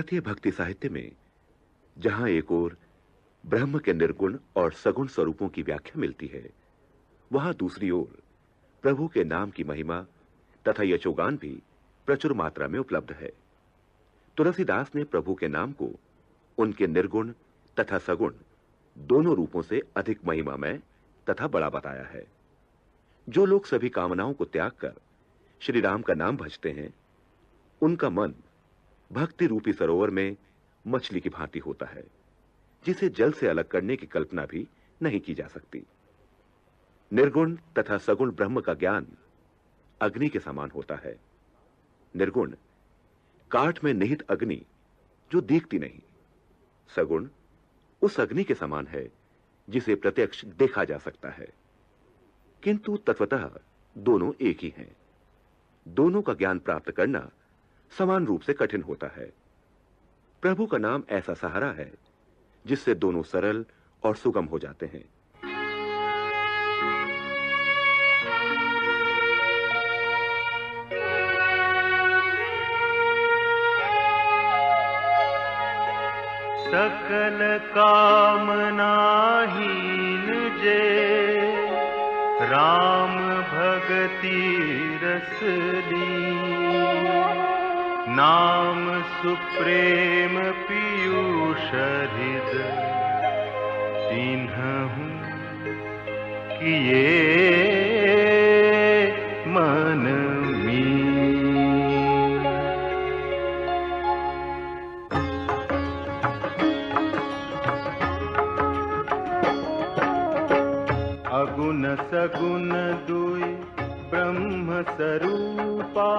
भारतीय भक्ति साहित्य में जहां एक ओर ब्रह्म के निर्गुण और सगुण स्वरूपों की व्याख्या मिलती है, वहां दूसरी ओर प्रभु के नाम की महिमा तथा यशोगान भी प्रचुर मात्रा में उपलब्ध है। तुलसीदास ने प्रभु के नाम को उनके निर्गुण तथा सगुण दोनों रूपों से अधिक महिमामय तथा बड़ा बताया है। जो लोग सभी कामनाओं को त्याग कर श्री राम का नाम भजते हैं, उनका मन भक्ति रूपी सरोवर में मछली की भांति होता है, जिसे जल से अलग करने की कल्पना भी नहीं की जा सकती। निर्गुण तथा सगुण ब्रह्म का ज्ञान अग्नि के समान होता है। निर्गुण काठ में निहित अग्नि जो दिखती नहीं, सगुण उस अग्नि के समान है जिसे प्रत्यक्ष देखा जा सकता है। किंतु तत्वतः दोनों एक ही हैं। दोनों का ज्ञान प्राप्त करना समान रूप से कठिन होता है। प्रभु का नाम ऐसा सहारा है जिससे दोनों सरल और सुगम हो जाते हैं। सकल कामनाहीन जे राम भगति रस ली, नाम सुप्रेम पीयूष हृदय चिन्हहु किए मन में। अगुण सगुण दुई ब्रह्म स्वरूपा,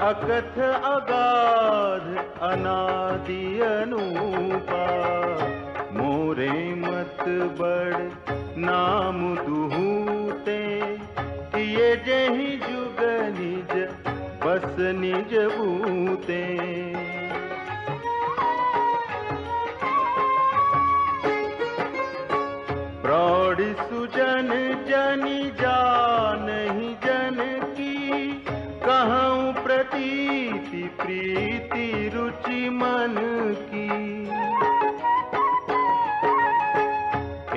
अकथ अगाध अनादि अनूपा। मोरे मत बड़ नाम दुहूते, किए जेहि जुग निज बस निज बूते। प्रौढ़ सुजन जनि जानहि जन की, कहूँ प्रतीति प्रीति रुचि मन की।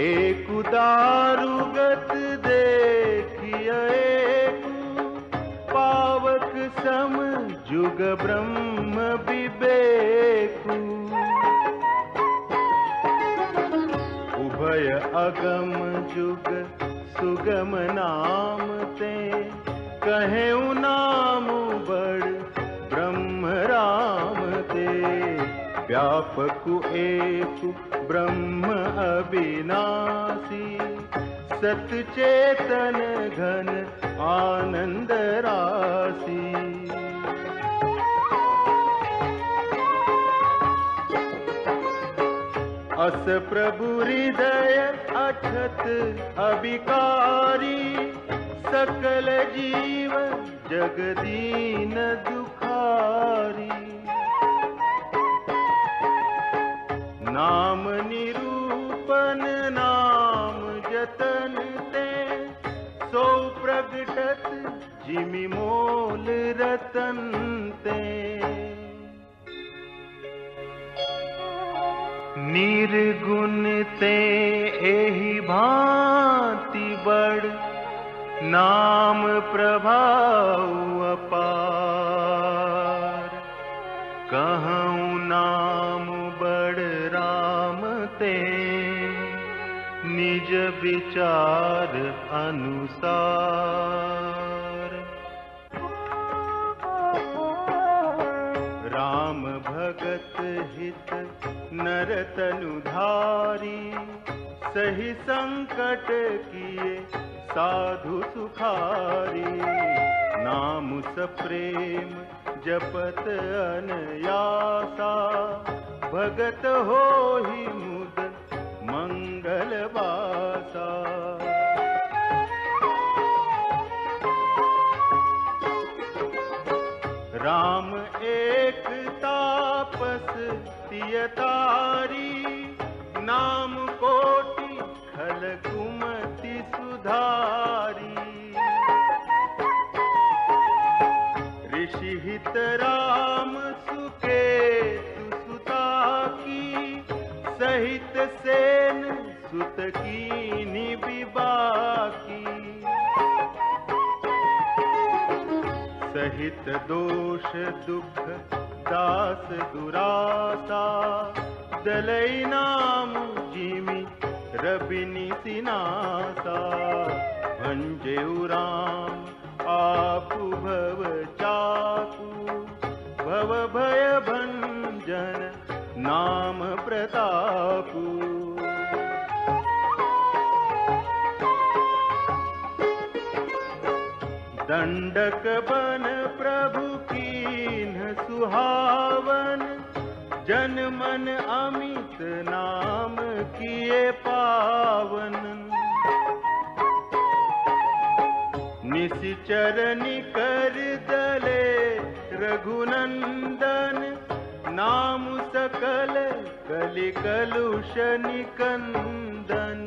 एक दारुगत देखिए पावक सम जुग ब्रह्म विवेकु। उभय अगम जुग सुगम नाम ते, कहेउ नाम बड़ ब्रह्म राम ते। व्यापक एक ब्रह्म अविनाशी, सत चेतन घन आनंद राशि। अस प्रभु हृदय अछत अविकारी, सकल जीव जगदीन दुखारी। नाम निरूपन नाम जतन ते, सो प्रगटत जिमि मोल रतन ते। निर्गुण ते एहि भांति बड़, नाम प्रभाव अपार। कहूँ नाम बड़ राम ते, निज विचार अनुसार। राम भगत हित नर तनुधारी, सही संकट किए साधु सुखारी। नाम सप्रेम जपत अनयासा, भगत होहि मुद मंगल वासा। राम एक तापस तियतारी, नाम कोटि खल कुमति सुधारी। ऋषि हित राम सुकेतु जन सुत कीन्ही विबाकी। सहित दोष दुख दास दुरासा, दलई नाम जिमि रबिनि सिनासा। भंजेउ राम आपु भव चापु, भव भय भंजन नाम प्रतापु। दंडक बन प्रभु कीन्ह सुहावन, जन मन अमित नाम किए पावन। निशिचर निकर दले रघुनंदन, नाम सकल कलि कलुष निकंदन।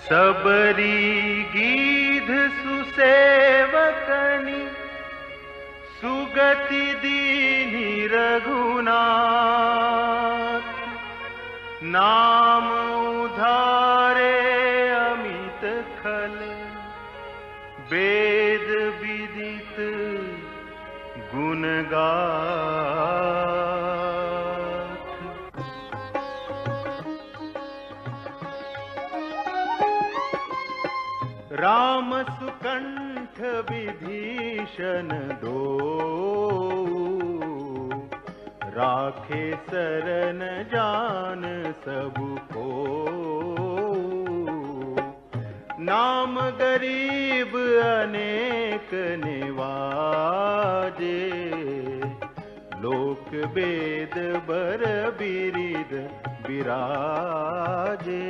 सबरी गीध सुसेवकनि, सुगति दीन्हि रघुनाथ। नाम उधारे अमित खल, वेद विदित गुण गाथ। राम सुकंठ विभीषण दो, राखे शरण जान सबु को। नाम गरीब अनेक निवाजे, लोक वेद बर बिरिद बिराजे।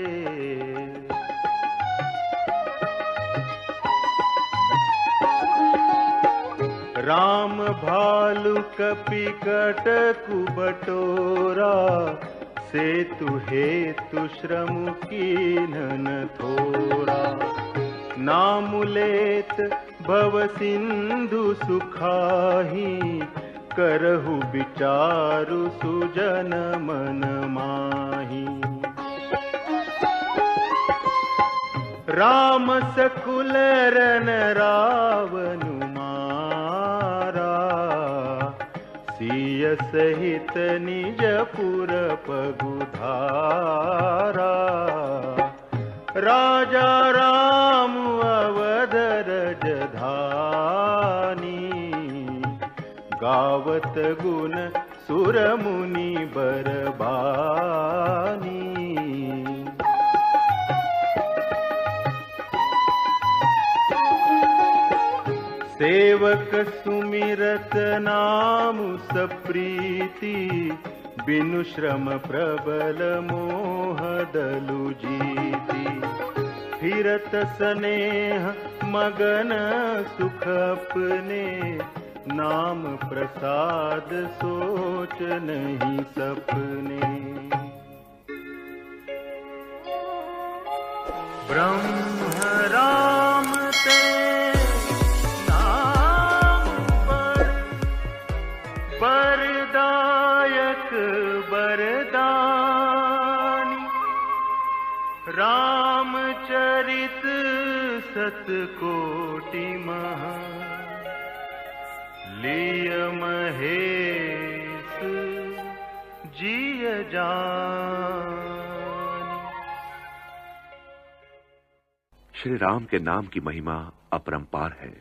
राम भालु कपि कटकु बटोरा, सेतु हेतु श्रम कीन्ह न थोरा। नाम लेत भव सिंधु सुखाही, करहु विचारु सुजन मन माही। राम सकुल रन रावनु मारा, सिय सहित निज पुर पगुधारा। राजा राम अवध रजधानी, गावत गुण सुर मुनि बरबानी। सेवक सुमिरत नाम सप्रीति, बिनु श्रम प्रबल मोह दलु जीति। फिरत स्नेह मगन सुख अपने, नाम प्रसाद सोच नहीं सपने। ब्रह्म राम ते नाम पर, बरदायक बरदानी। रामचरित सतकोटि महा, लिय महेश जिय जान। श्री राम के नाम की महिमा अपरंपार है।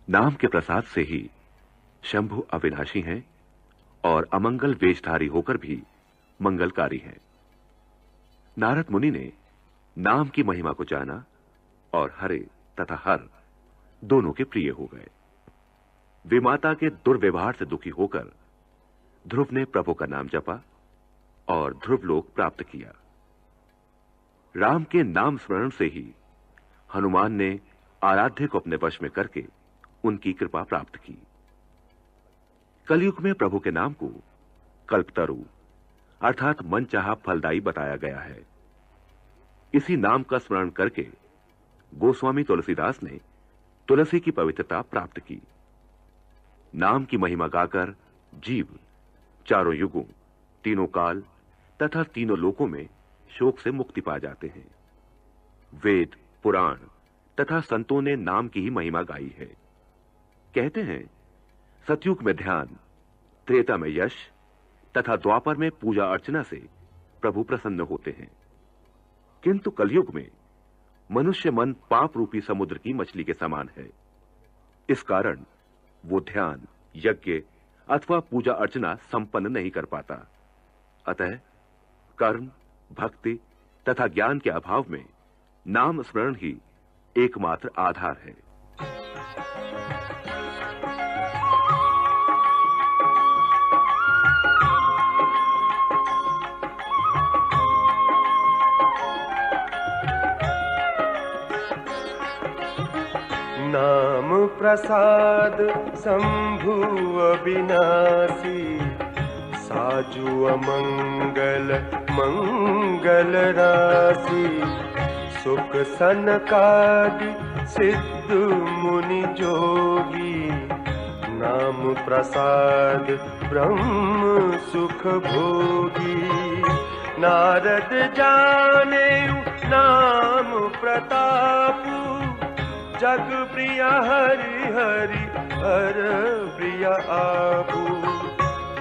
नाम के प्रसाद से ही शंभु अविनाशी हैं और अमंगल वेशधारी होकर भी मंगलकारी हैं। नारद मुनि ने नाम की महिमा को जाना और हरे तथा हर दोनों के प्रिय हो गए। विमाता के दुर्व्यवहार से दुखी होकर ध्रुव ने प्रभु का नाम जपा और ध्रुवलोक प्राप्त किया। राम के नाम स्मरण से ही हनुमान ने आराध्य को अपने वश में करके उनकी कृपा प्राप्त की। कलयुग में प्रभु के नाम को कल्पतरु अर्थात मनचाहा फलदायी बताया गया है। इसी नाम का स्मरण करके गोस्वामी तुलसीदास ने तुलसी की पवित्रता प्राप्त की। नाम की महिमा गाकर जीव चारों युगों तीनों काल तथा तीनों लोकों में शोक से मुक्ति पा जाते हैं। वेद, पुराण तथा संतों ने नाम की ही महिमा गाई है। कहते हैं सतयुग में ध्यान, त्रेता में यश तथा द्वापर में पूजा अर्चना से प्रभु प्रसन्न होते हैं। किंतु कलयुग में मनुष्य मन पाप रूपी समुद्र की मछली के समान है। इस कारण वो ध्यान, यज्ञ अथवा पूजा अर्चना संपन्न नहीं कर पाता। अतः कर्म, भक्ति तथा ज्ञान के अभाव में नाम स्मरण ही एकमात्र आधार है। नाम प्रसाद शंभु अविनाशी, साजु अमंगल मंगल राशि। सुख सनकादि सिद्ध मुनि जोगी, नाम प्रसाद ब्रह्म सुख भोगी। नारद जाने नाम प्रतापु, जग प्रिय हरि हरि हर प्रिय आपू।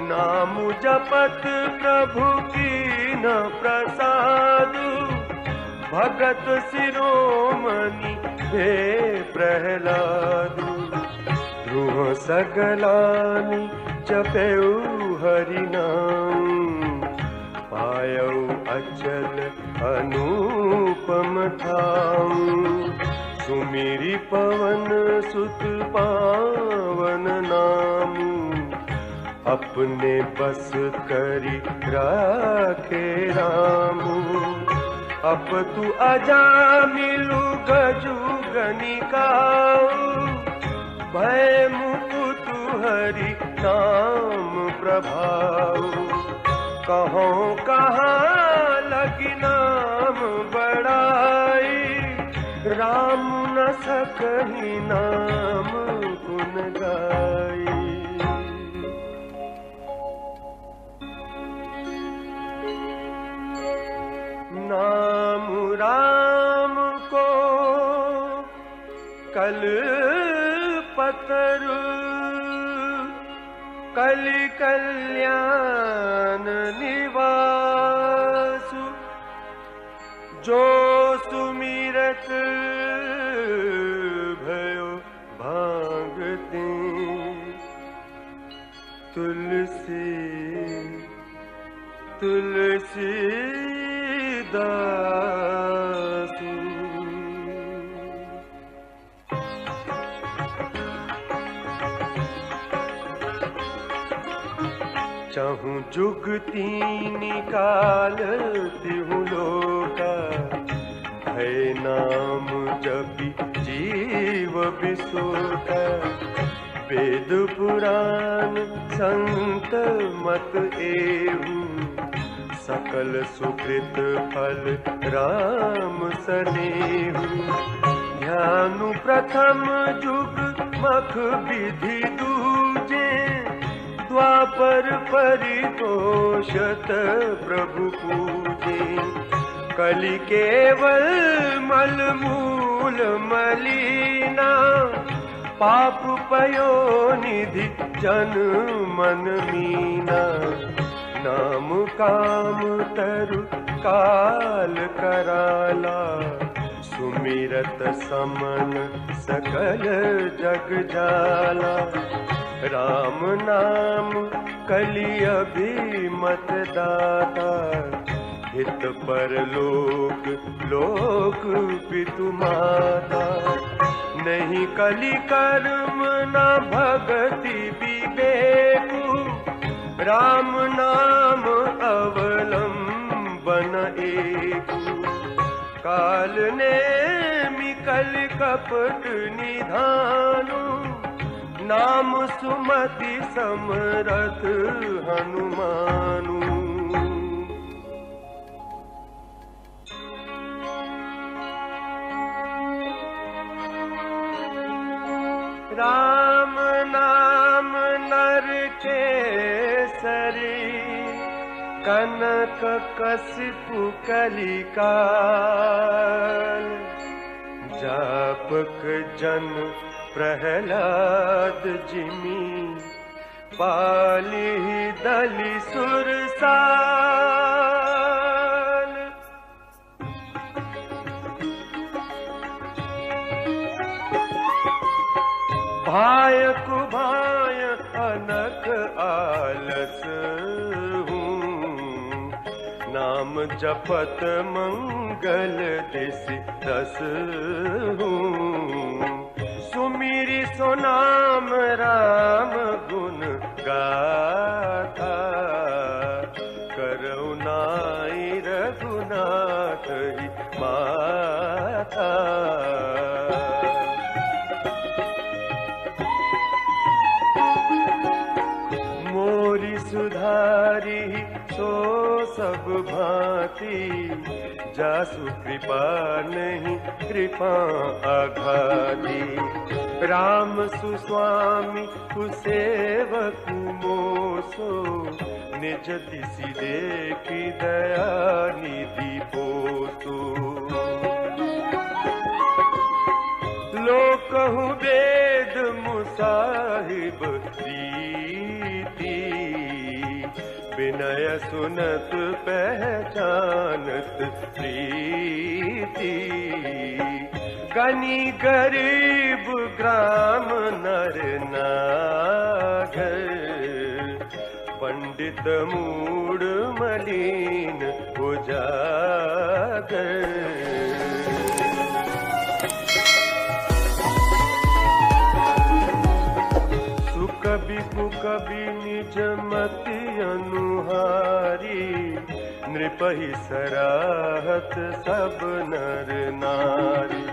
नाम जपत प्रभु कीन प्रसादु, भगत शिरोमणि भे प्रहलादु। ध्रुव सगलानि जपेउ हरि नाम, पायौ अचल अनुपम ठाम। सुमिरि पवन सुत पावन नाम, अपने बस करि राखे राम। अप तु अजामिलु गजु गनिकाऊ, भय मुकुत हरि नाम प्रभाऊ। कहों कहाँ लगी नाम बड़ाई, राम न सकहि नाम गुण गाई। नाम राम को कल पतरु, कलि कल्याण निवासु। जो सुमिरत भयो भागते, तुलसी तुलसी दासु। चहु जुग तीन काल तिहु लोका, भय नाम जपि जीव बिसोका। वेद पुराण संत मत एहु, सकल सुकृत फल राम सनेहु। ध्यानु प्रथम जुग मख विधि दूजे, द्वापर परितोषत प्रभु पूजे। कलि केवल मल मूल मलिना, पाप पयो निधि जन मन मीना। नाम काम तरु काल कराला, सुमिरत समन सकल जग जाला। राम नाम कलि अभिमत दाता, हित पर लोक लोक पितु माता। नहीं कलि कर्म न भगति विवेकु, राम नाम अवलंबन एकु। काल ने मिकल कपट निधानु, नाम सुमति समरथ हनुमानु। राम नाम नर के सरी, कनक कसिपु कलिकाल जापक जन प्रहलाद जिमी पाली दलि सुरसाल भाय कुभाय अनक आलस नाम जपत मंगल दिसि दस सुमिरि सो नाम राम गुण गाथा करुणाई रघुनाथ ही माता मोरी सुधारी सो सब भांति जासु कृपा नहीं कृपा आघाती राम सुस्वामी कुसेवक मोसो निज दिसि देखी दया निधि पोसो लोकहु वेद मुसाहिब रीति विनय सुनत पहचानत प्रीति गनी गरीब ग्राम नर नागर पंडित मूड मलिन उजागर सुकबि कुकबि निज मति अनुहारी नृपहि सराहत सब नर नारी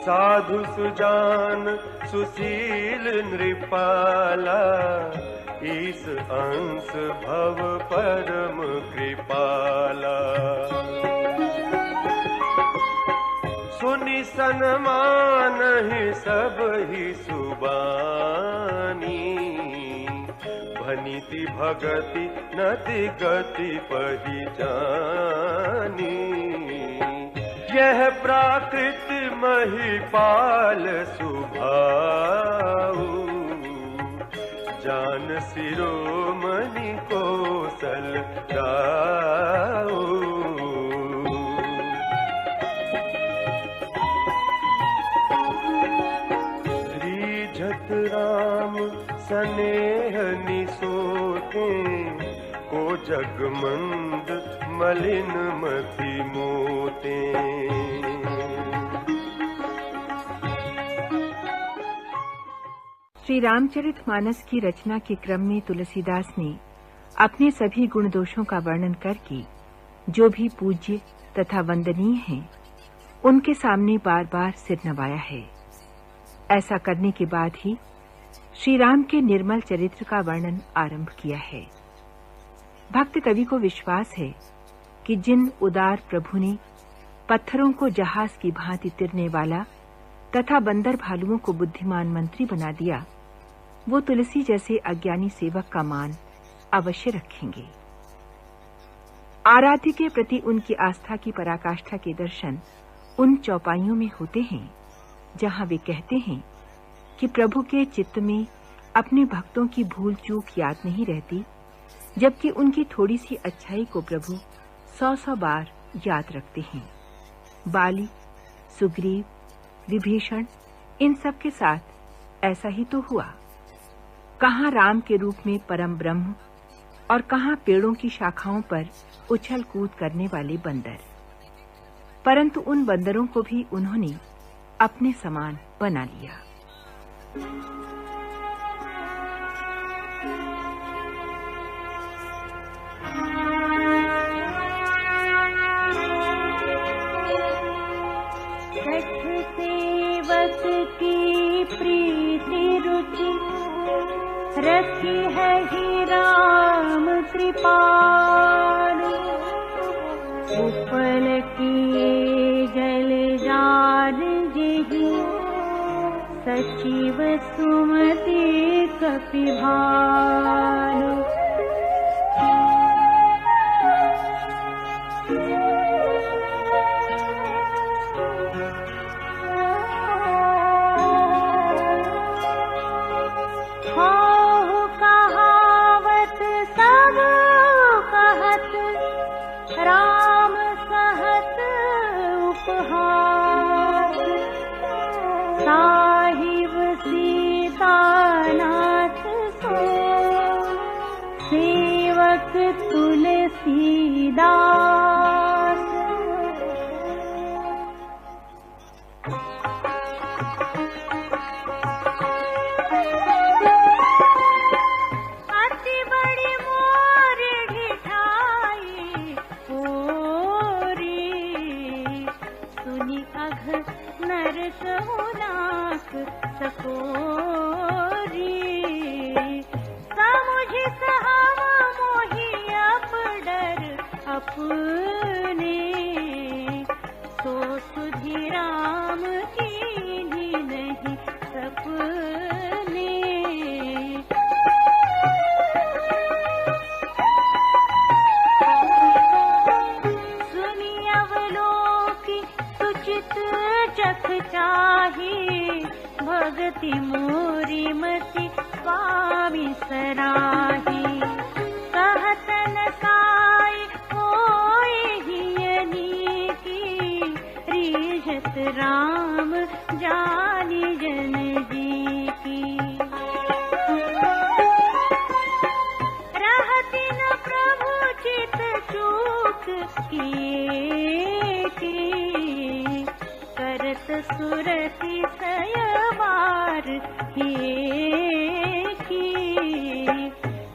साधु सुजान सुशील नृपाला ईस अंश भव परम कृपाला सुनि सन्मान ही सब ही सुबानी भनीति भगति नति गति पहिचानी यह प्राकृत महिपाल सुभाऊ जान शिरोमणि कौशल गाऊ राम स्नेह निसोते को जगमंद मलिन मति मोते श्री रामचरितमानस की रचना के क्रम में तुलसीदास ने अपने सभी गुण दोषों का वर्णन करके जो भी पूज्य तथा वंदनीय हैं उनके सामने बार बार सिर नवाया है। ऐसा करने के बाद ही श्री राम के निर्मल चरित्र का वर्णन आरंभ किया है। भक्त कवि को विश्वास है कि जिन उदार प्रभु ने पत्थरों को जहाज की भांति तिरने वाला तथा बंदर भालुओं को बुद्धिमान मंत्री बना दिया, वो तुलसी जैसे अज्ञानी सेवक का मान अवश्य रखेंगे। आराध्य के प्रति उनकी आस्था की पराकाष्ठा के दर्शन उन चौपाइयों में होते हैं जहां वे कहते हैं कि प्रभु के चित्त में अपने भक्तों की भूल चूक याद नहीं रहती, जबकि उनकी थोड़ी सी अच्छाई को प्रभु 100 बार याद रखते हैं। बाली, सुग्रीव, विभीषण, इन सब के साथ ऐसा ही तो हुआ। कहां राम के रूप में परम ब्रह्म और कहां पेड़ों की शाखाओं पर उछल कूद करने वाले बंदर, परंतु उन बंदरों को भी उन्होंने अपने समान बना लिया। सेवक की प्रीति रुचि रखी है ही राम कृपाल, उपल की जल जार जेहि सचिव सुमति कपिभाल। अपने, तो सुधि राम की नहीं सपने। सुनी अवलोकी सुचित चख चाही, भगति मोरी मति स्वामी सराही। कहत न साई होए हियनी की, रीझत राम जानी जन जी की। रहति न प्रभु चित चूक किए की, करत सुरति सयवार किए की।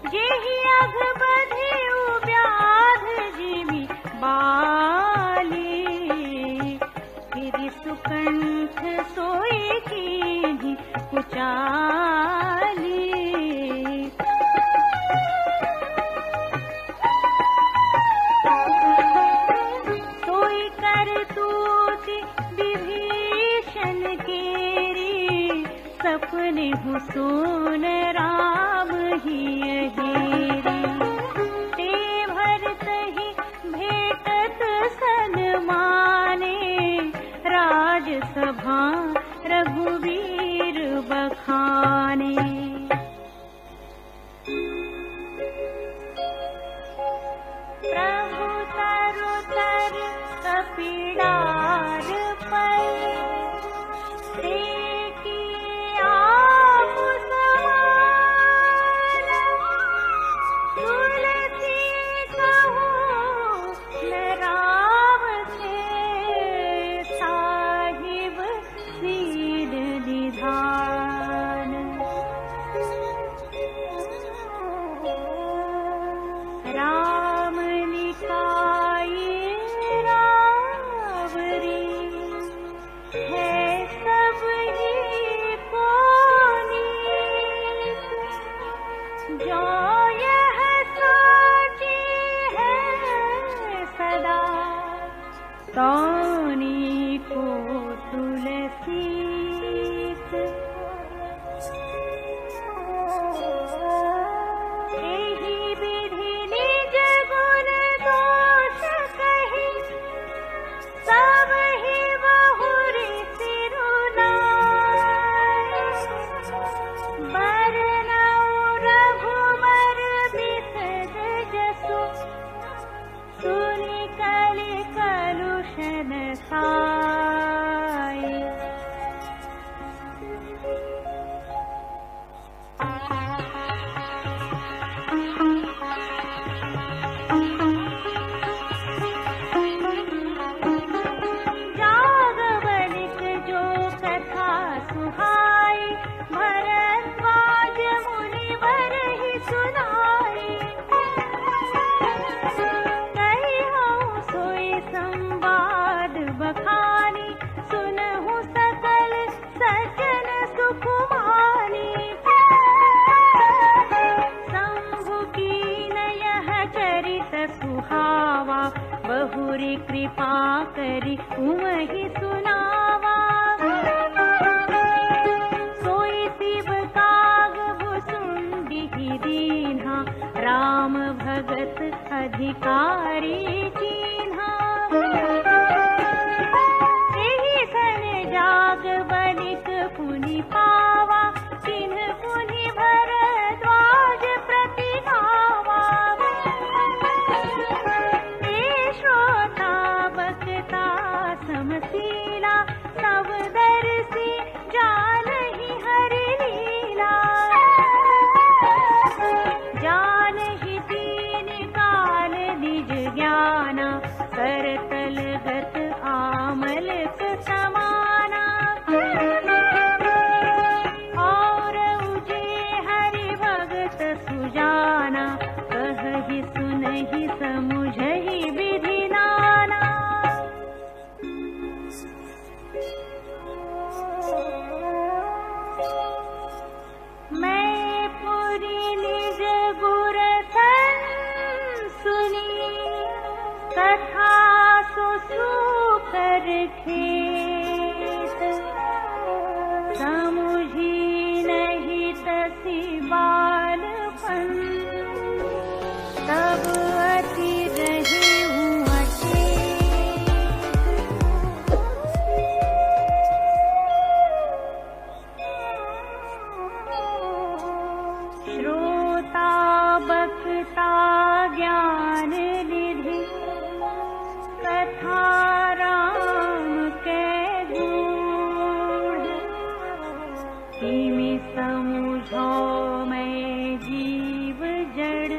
जेहि अघ बधिउ व्याध जिमि बाली, फिरि सुकंठ सोई कीन्हि कुचाली। सोई करतूति विभीषण केरी, सपने हुसून राम हिय हेरी। ते भरत ही भेटत सन्माने, राजसभा रघुवीर बखाने। प्रभु तरु तर कपिडार पै, देखी आप समान। तुलसी कहूँ न राम से, साहिब सीर निधान। राम निकाये रावरी, है सब ही पुनीत। जो यह सोची है सदा, तौनी को तुलसीत। एहि विधि निज गुण दोष कही, सब ही बहुरी सिरुनाई। बरनउँ रघुबर बिसग जसु, सुनि कलि कलुष नसाई। जाग बलिक जो कथा सुहाई, भरद्वाज मुनिवर ही सुनाई। कहिहउँ सोई संवाद बखानी, सुनहु सकल सज्जन सुखमानी। शंभु कीन यह चरित सुहावा, बहुरी कृपा करि उमहि सुनावा। सोई शिव काग भुसुंडी दीन्हा, राम भगत अधिकारी चीन्हा। एहि सन जाग बलिक पुनि पावा, तिन्ह पुनि भरद्वाज प्रति गावा। ए श्रोता बक्ता समशीला, सब दर्शी जानहि हरि लीला। जानहि दीन काल निज ज्ञाना, करतल गत आमलक समाना। और उजे हरि भगत सुजाना, कहहि सुनहि समुझहि विधि नाना। मैं पुरि निज गुर धन सुनी, कथा सुसूकर खेत समुझी नहीं तसी बालपन तब अति रही हूँ श्रोता बक्ता ज्ञान निधि कथा राम के गूढ़ किमि समझो मैं जीव जड़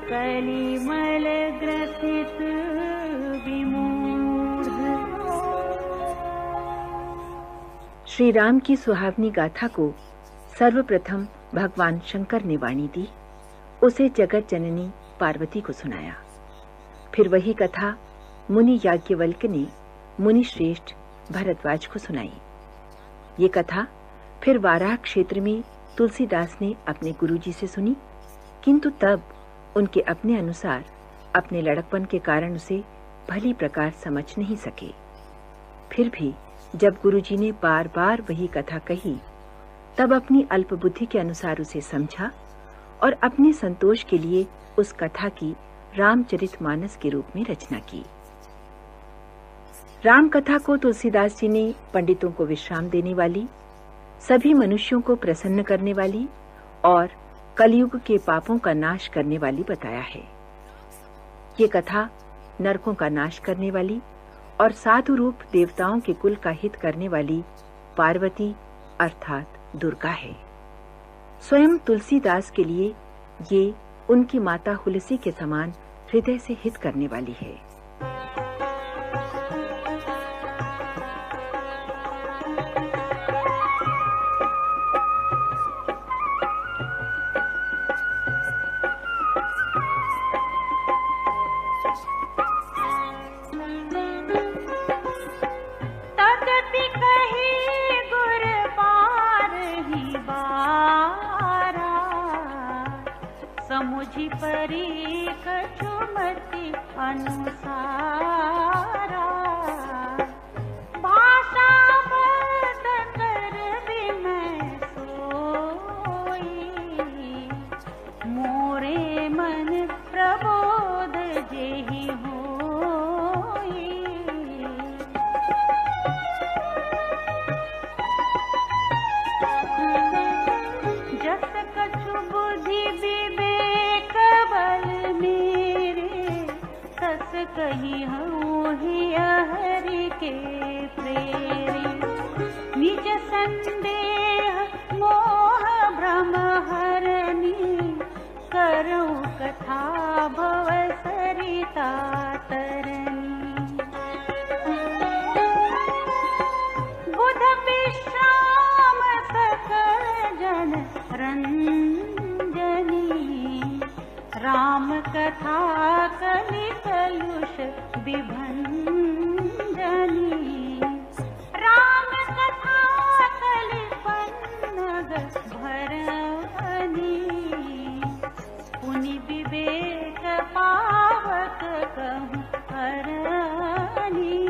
कलिमल ग्रसित विमूढ़। श्री राम की सुहावनी गाथा को सर्वप्रथम भगवान शंकर ने वाणी दी, उसे जगत जननी पार्वती को सुनाया। फिर वही कथा मुनि याज्ञवल्क्य ने मुनि श्रेष्ठ भरद्वाज को सुनाई। ये कथा फिर वाराह क्षेत्र में तुलसीदास ने अपने गुरुजी से सुनी, किंतु तब उनके अपने अनुसार अपने लड़कपन के कारण उसे भली प्रकार समझ नहीं सके। फिर भी जब गुरुजी ने बार बार वही कथा कही, तब अपनी अल्प बुद्धि के अनुसार उसे समझा और अपने संतोष के लिए उस कथा की रामचरितमानस के रूप में रचना की। राम कथा को तुलसीदास जी ने पंडितों को विश्राम देने वाली, सभी मनुष्यों को प्रसन्न करने वाली और कलयुग के पापों का नाश करने वाली बताया है। ये कथा नरकों का नाश करने वाली और साधु रूप देवताओं के कुल का हित करने वाली पार्वती अर्थात दुर्गा है। स्वयं तुलसीदास के लिए ये उनकी माता हुलसी के समान हृदय से हित करने वाली है। समुझी परी कछुमति अनुसारा भाषा बद कर विमय सोई मोरे मन प्रबोध जेहि होई जस कछु बुद्धि विवेक बल मेरे तस कही हूँ ही हरि के प्रेरे निज संदेह मोह भ्रम हरनी करूँ कथा भव सरिता तरनी बुध विश्राम सकल जन रंजनी राम कथा कलि कलुष विभंजनी राम कथा कलि पन्नग भरवनी पुनि विवेक पावक कहूँ हरनी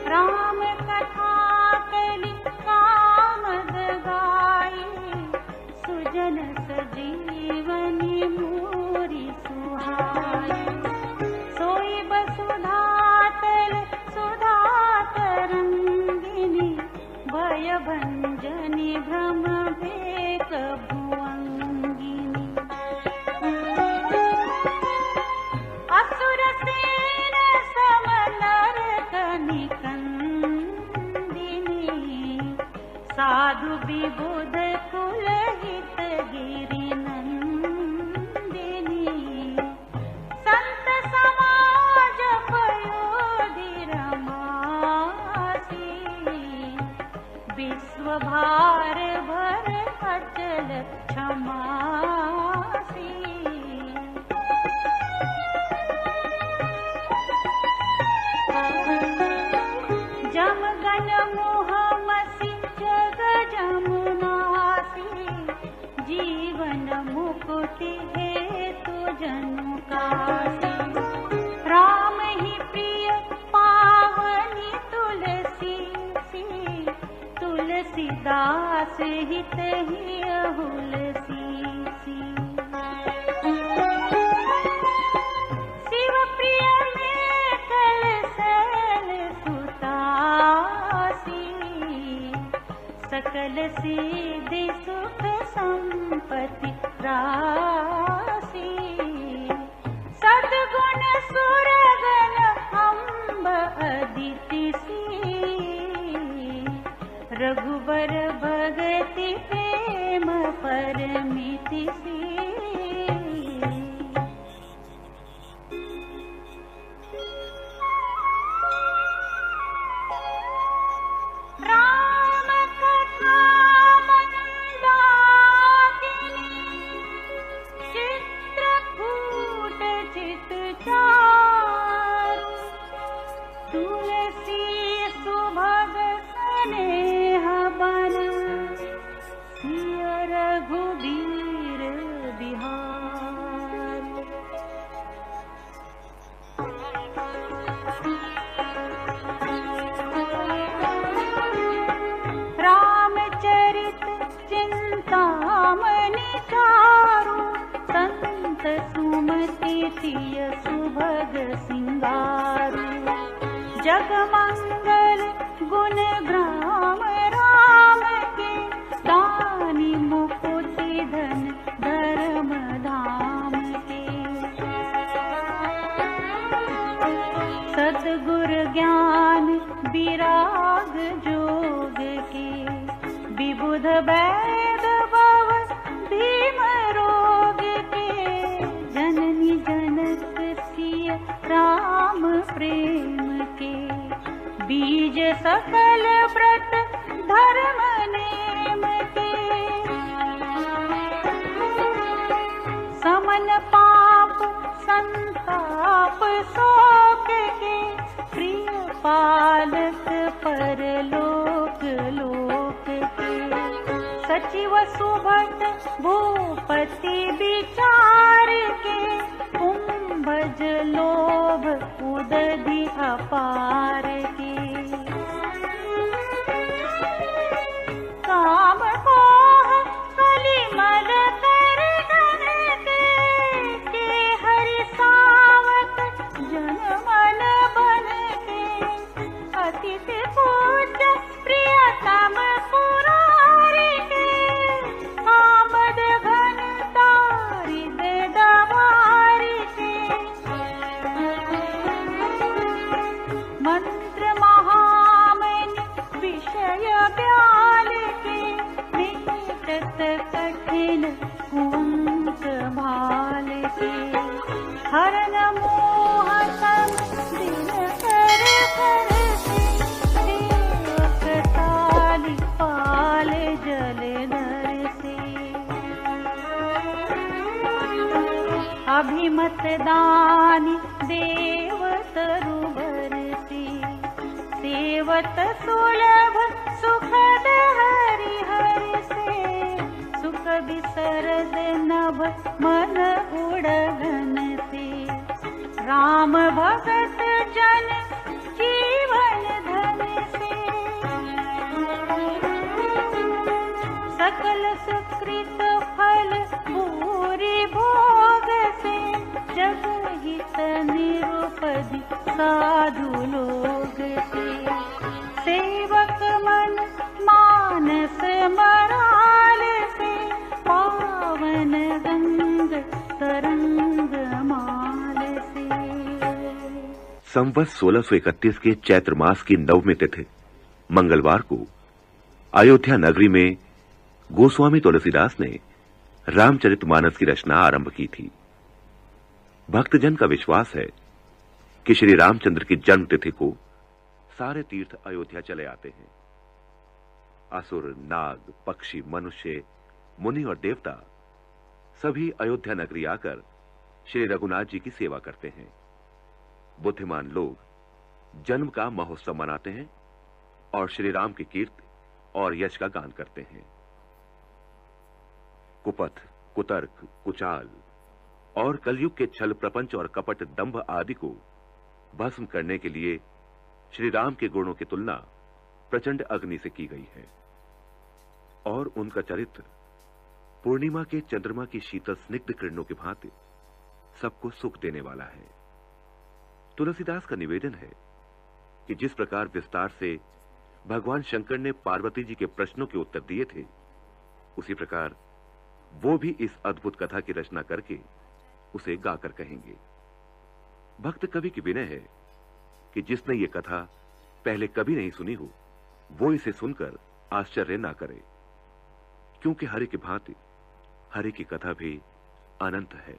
राम कथा कलि कामद गाई सुजन सजीवनी मोरी सुहाई सोई बसुधा तल सुधा तरंगिनी भय भंजनी भ्रम भेक भुवंगिनी असुर सेन समनर कनिकंदिनी साधु विबुध कुलहित गिरि नंदिनी संत समाज पयोधि रमासी विश्व भार भर अचल क्षमासी जम गन मोह मसी जग जमुनासी हित ही अहुल सीसी। शिव प्रिय में कल सल सुतासी, सकल सिद्धि सुख संपत्ति राशि। सद्गुण सुरगण अम्ब अदिति सी, रघुबर भगति प्रेम परमिति सी। राम कथा मंदाकिनी, चित्रकूट चितचारु। तुलसी सुभग स्नेह बन, सिय रघुबीर बिहार। रामचरित चिंतामणि चारु, संत सुमति सिय सुभग सिंगारु। जगमंगल गुण ग्राम राम के, दानी मुकुति धन धर्म धाम के। सद्गुर ज्ञान विराग जोग के, विबुध वैद भव भीम रोग के। जननी जनक सिय राम प्रेम के, बीज सकल व्रत धर्म नेम के। समन पाप संताप शोक के, प्रिय पालक परलोक लोक के। सचिव सुभट भूपति विचार के, कुंभज लोभ उदधि अपार के। काम मोह कलिमल कर धन के हरि सावक जन मन बन के। अतिथि पूज्य प्रियतम पुरारी के, आमद घन तारी दे दवारी के। मंत्र महामनि विषय ब्याल के, निकट कठिन कुंत भाल के। हरण मोह सम दिन कर कर से, सेवक ताली पाल जलधर से। अभिमत दानी देव तरुबर से, सेवत सुलभ सुखद हरि हरि से। सुख विसरद नभ मन उड़गन से, राम भगत जन जीवन धन से। सकल सुकृत फल भूरि भोग से, जग हित निरुपधि साधु लोग से। सेवक मन मानस मराल से, पावन गंग तरंग माल से। संवत 1631 के चैत्र मास की 9वीं तिथि मंगलवार को अयोध्या नगरी में गोस्वामी तुलसीदास ने रामचरितमानस की रचना आरंभ की थी। भक्तजन का विश्वास है कि श्री रामचंद्र की जन्म तिथि को सारे तीर्थ अयोध्या चले आते हैं। असुर, नाग, पक्षी, मनुष्य, मुनि और देवता सभी अयोध्या नगरी आकर श्री रघुनाथ जी की सेवा करते हैं। बुद्धिमान लोग जन्म का महोत्सव मनाते हैं और श्री राम की कीर्ति और यश का गान करते हैं। कुपथ, कुतर्क, कुचाल और कलयुग के छल प्रपंच और कपट दंभ आदि को भस्म करने के लिए श्री राम के गुणों की तुलना प्रचंड अग्नि से की गई है और उनका चरित्र पूर्णिमा के चंद्रमा की शीतल स्निग्ध किरणों की भांति सबको सुख देने वाला है। तुलसीदास का निवेदन है कि जिस प्रकार विस्तार से भगवान शंकर ने पार्वती जी के प्रश्नों के उत्तर दिए थे, उसी प्रकार वो भी इस अद्भुत कथा की रचना करके उसे गाकर कहेंगे। भक्त कवि की विनय है कि जिसने ये कथा पहले कभी नहीं सुनी हो, वो इसे सुनकर आश्चर्य ना करे, क्योंकि हरि की भांति हरि की कथा भी अनंत है।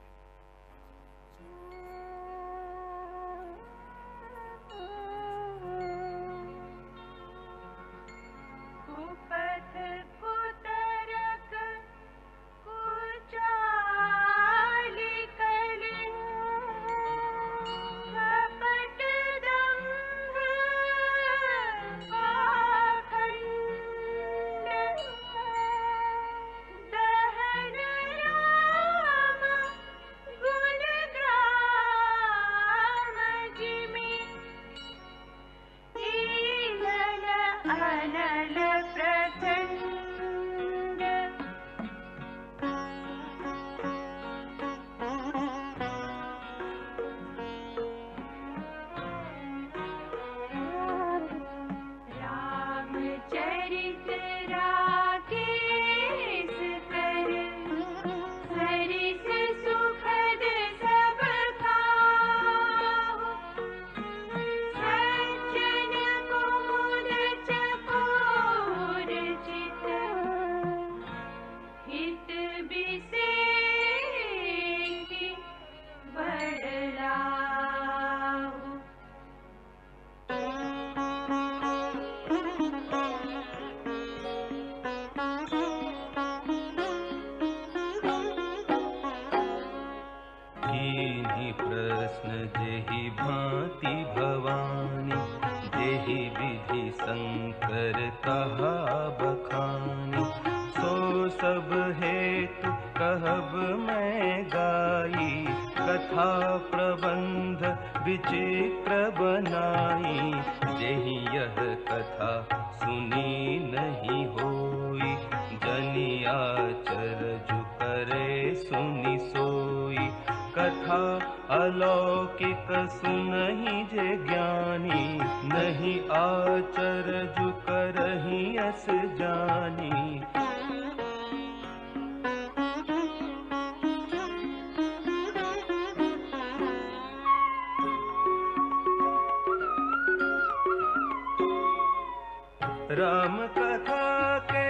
राम कथा के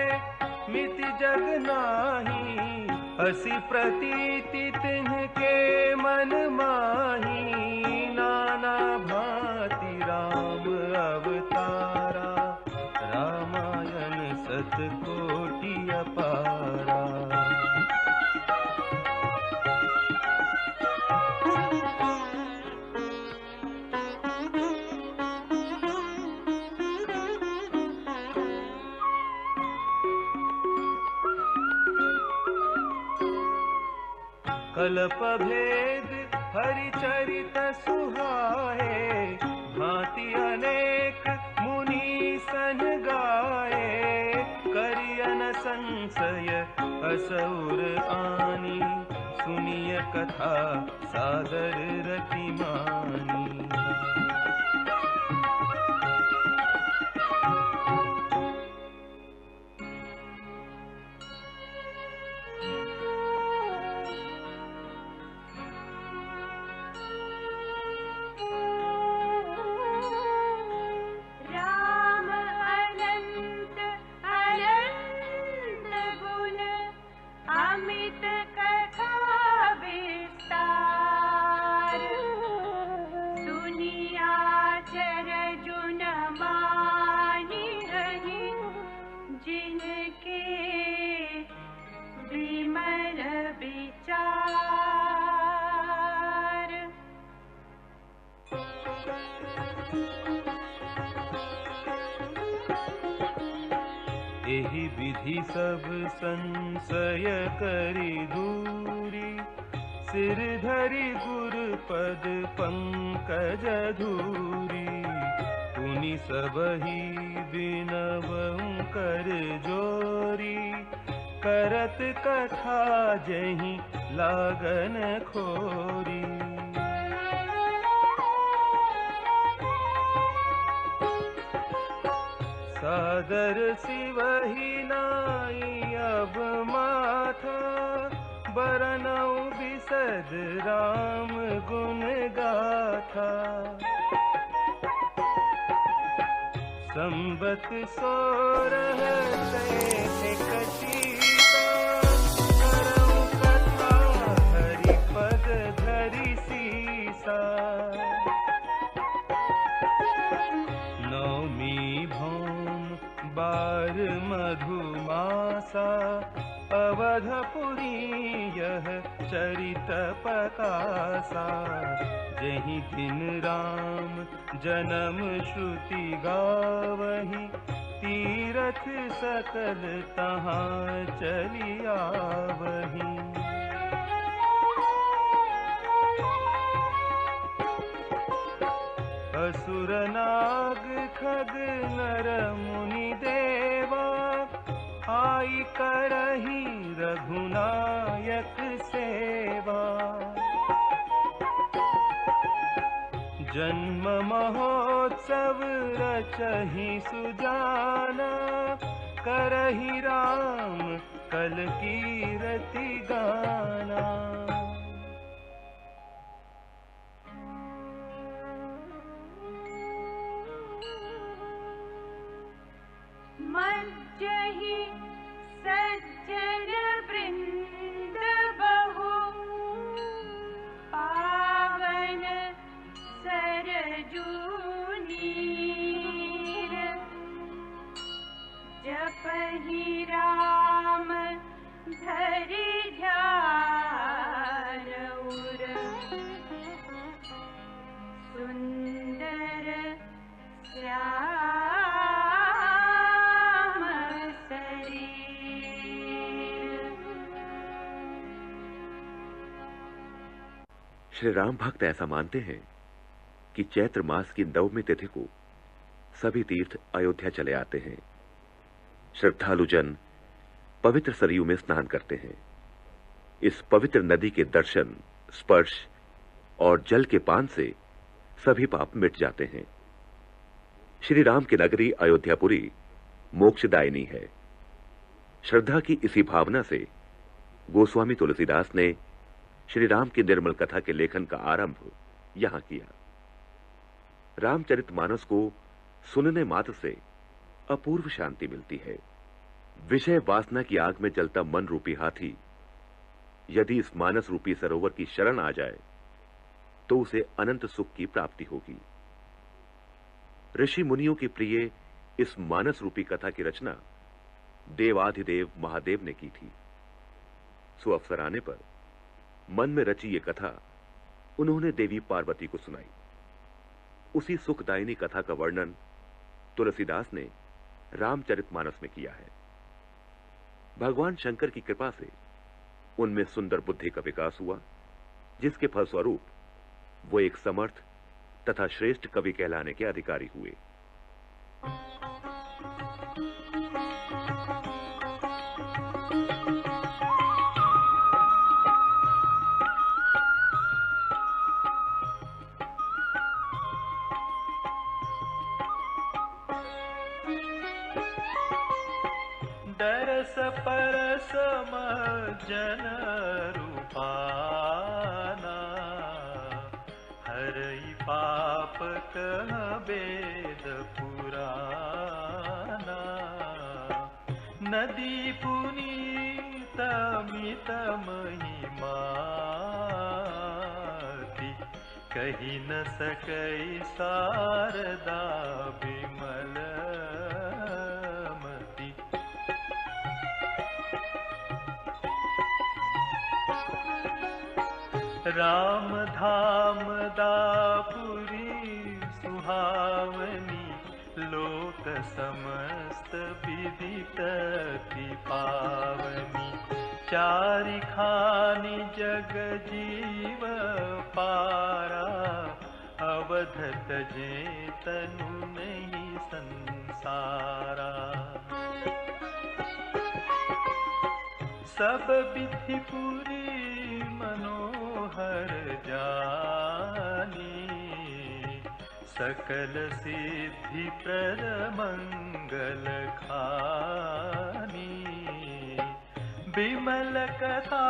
मिति जग नाही, हसी प्रतीति तिन्हके मन माही। नाना भांति राम अवतारा, रामायण सतकोटि अपारा। कल्प भेद हरिचरित सुहाए, भांति अनेक मुनि सन गाए। करियन संशय असुर आनी, सुनिय कथा सादर रति मानी। एहि विधि सब संशय करि दूरी, सिर धरि गुर पद पंकज धूरी। पुनि सबहि बिनवउँ कर जोरी, करत कथा जहि लागन खोरी। सादर सिवहि नाई अब माथा, बरनऊ बिसद राम गुण गाथा। संबत 16 से कटीता, करऊँ कथा हरि पद धरि सीसा। नवमी भौम बार मधुमासा, अवधपुरी यह चरित प्रकाशा। जहि दिन राम जन्म श्रुति गावहि, तीरथ सकल तहाँ चली आवहि। असुर नाग खग नर मुनि देवा, आई करहि रघुनायक सेवा। जन्म महोत्सव रचहि सुजाना, करहि राम कल कीरति गाना। मज्जहि सज्जन वृंद बहु, पावन सरजू नीर। जपहि राम धरि ध्यान उर, सुंदर श्याम श्री राम भक्त ऐसा मानते हैं कि चैत्र मास की नवमी तिथि को सभी तीर्थ अयोध्या चले आते हैं। श्रद्धालु जन पवित्र सरयू में स्नान करते हैं। इस पवित्र नदी के दर्शन, स्पर्श और जल के पान से सभी पाप मिट जाते हैं। श्री राम की नगरी अयोध्यापुरी मोक्षदायिनी है। श्रद्धा की इसी भावना से गोस्वामी तुलसीदास ने श्री राम की निर्मल कथा के लेखन का आरंभ यहां किया। रामचरितमानस को सुनने मात्र से अपूर्व शांति मिलती है। विषय वासना की आग में जलता मन रूपी हाथी यदि इस मानस रूपी सरोवर की शरण आ जाए तो उसे अनंत सुख की प्राप्ति होगी। ऋषि मुनियों की प्रिय इस मानस रूपी कथा की रचना देवाधिदेव महादेव ने की थी। सो अवसर आने पर मन में रची ये कथा उन्होंने देवी पार्वती को सुनाई। उसी सुखदायिनी कथा का वर्णन तुलसीदास ने रामचरितमानस में किया है। भगवान शंकर की कृपा से उनमें सुंदर बुद्धि का विकास हुआ, जिसके फलस्वरूप वो एक समर्थ तथा श्रेष्ठ कवि कहलाने के अधिकारी हुए। दरस परस जन रूपाना, हरई पाप कह वेद पुराना। नदी पुनीत मित महिमाति, कही न सकई शारदा विमल। राम धाम दापुरी सुहावनी, लोक समस्त विदित पावनी। चारि खानी जग जीव पारा, अवध तजे तनु नहीं सब विधि पूरी मनोहर जानी, सकल सिद्धि प्रद मंगल खानी। विमल कथा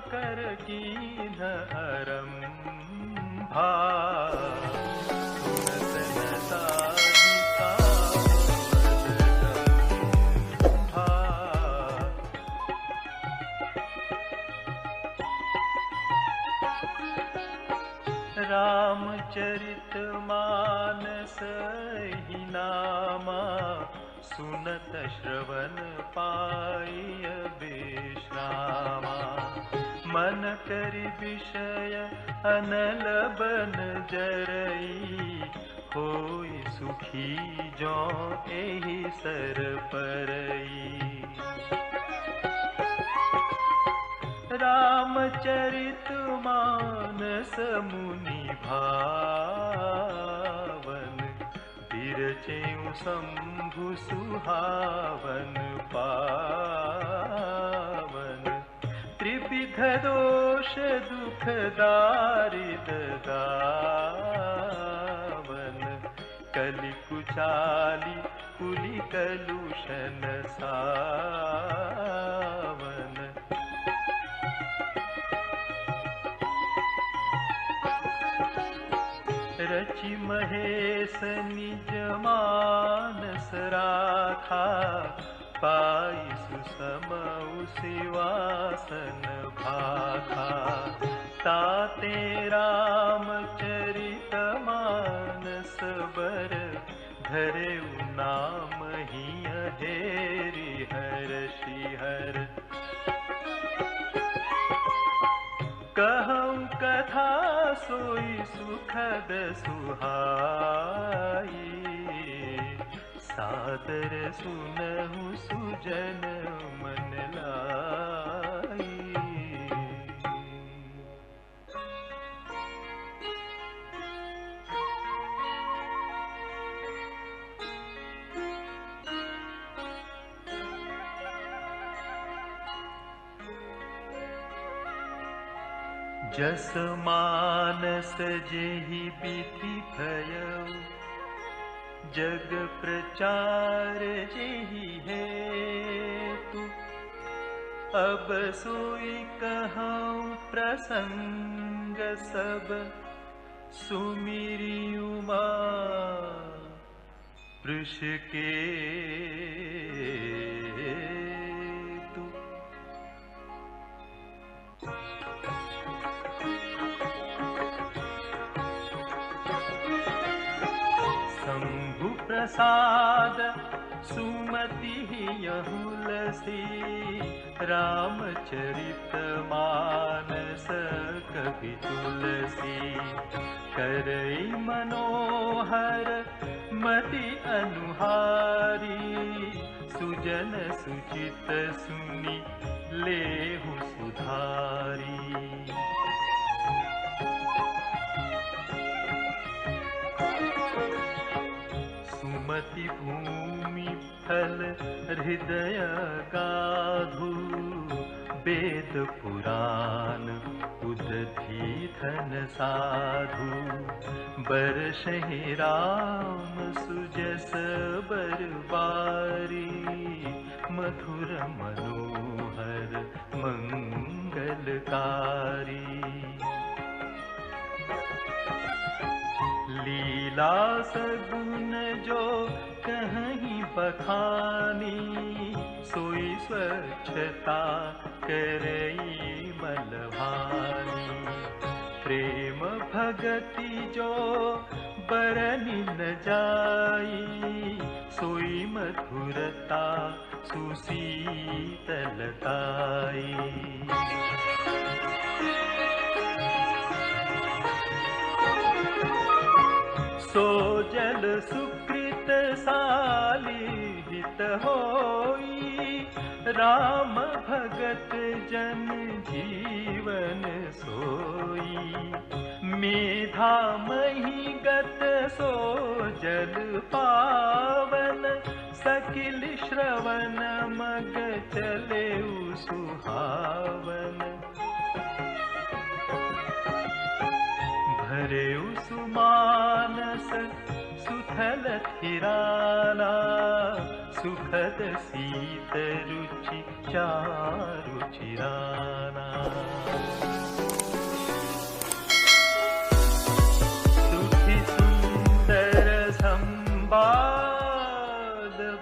कर कीन आरंभा, सुनत न ताहि कामदगंभा। रामचरित मानस ही नामा, सुनत श्रवण पाई विश्रामा। मन करि विषय अनल बन जरई, होई सुखी जो एहि सर परई। रामचरित मानस मुनि भावन, बिरचेउ शंभु सुहावन पावन। त्रिविध दोष दुख दारिद दावन, कलि कुचाली कुलि कलुषन सावन। रचि महेश निज मानस राखा, पाई सुसमउ सिवासन भाखा। ताते रामचरित मानस बर, धरेउ नाम ही हेरि हर्षि हर। कहूँ कथा सोई सुखद सुहाई, सादर सुनहु सुजन मन लाई। जस मानस जेहि विधि भयउ, जग प्रचार जेहि हेतु। अब सोई कहूँ प्रसंग सब, सुमिरि उमा वृष केतु। शंभु प्रसाद सुमति यहुलसी, रामचरित मानस कवि तुलसी। करई मनोहर मति अनुहारी, सुजन सुचित सुनि लेहु सुधारी। सुमति भूमि फल हृदय गाधु, वेद पुराण उदधि धन साधु। बरसहि राम सुजस बरबारी, मधुर मनोहर मंगलकारी। लीला सगुन जो कहीं बखानी, सोई स्वच्छता करई मलभानी। प्रेम भगति जो बरनि न जाई, सोई मधुरता सुशीतलताई। सो जल सुकृत साली हित होई, राम भगत जन जीवन सोई। मेधा मही गत सो जल पावन, सकिल श्रवण मग चले सुहावन भरे सुमानस सुथल थिराला सुखद शीत रुचि चारु चिराना सुखी सुंदर संवाद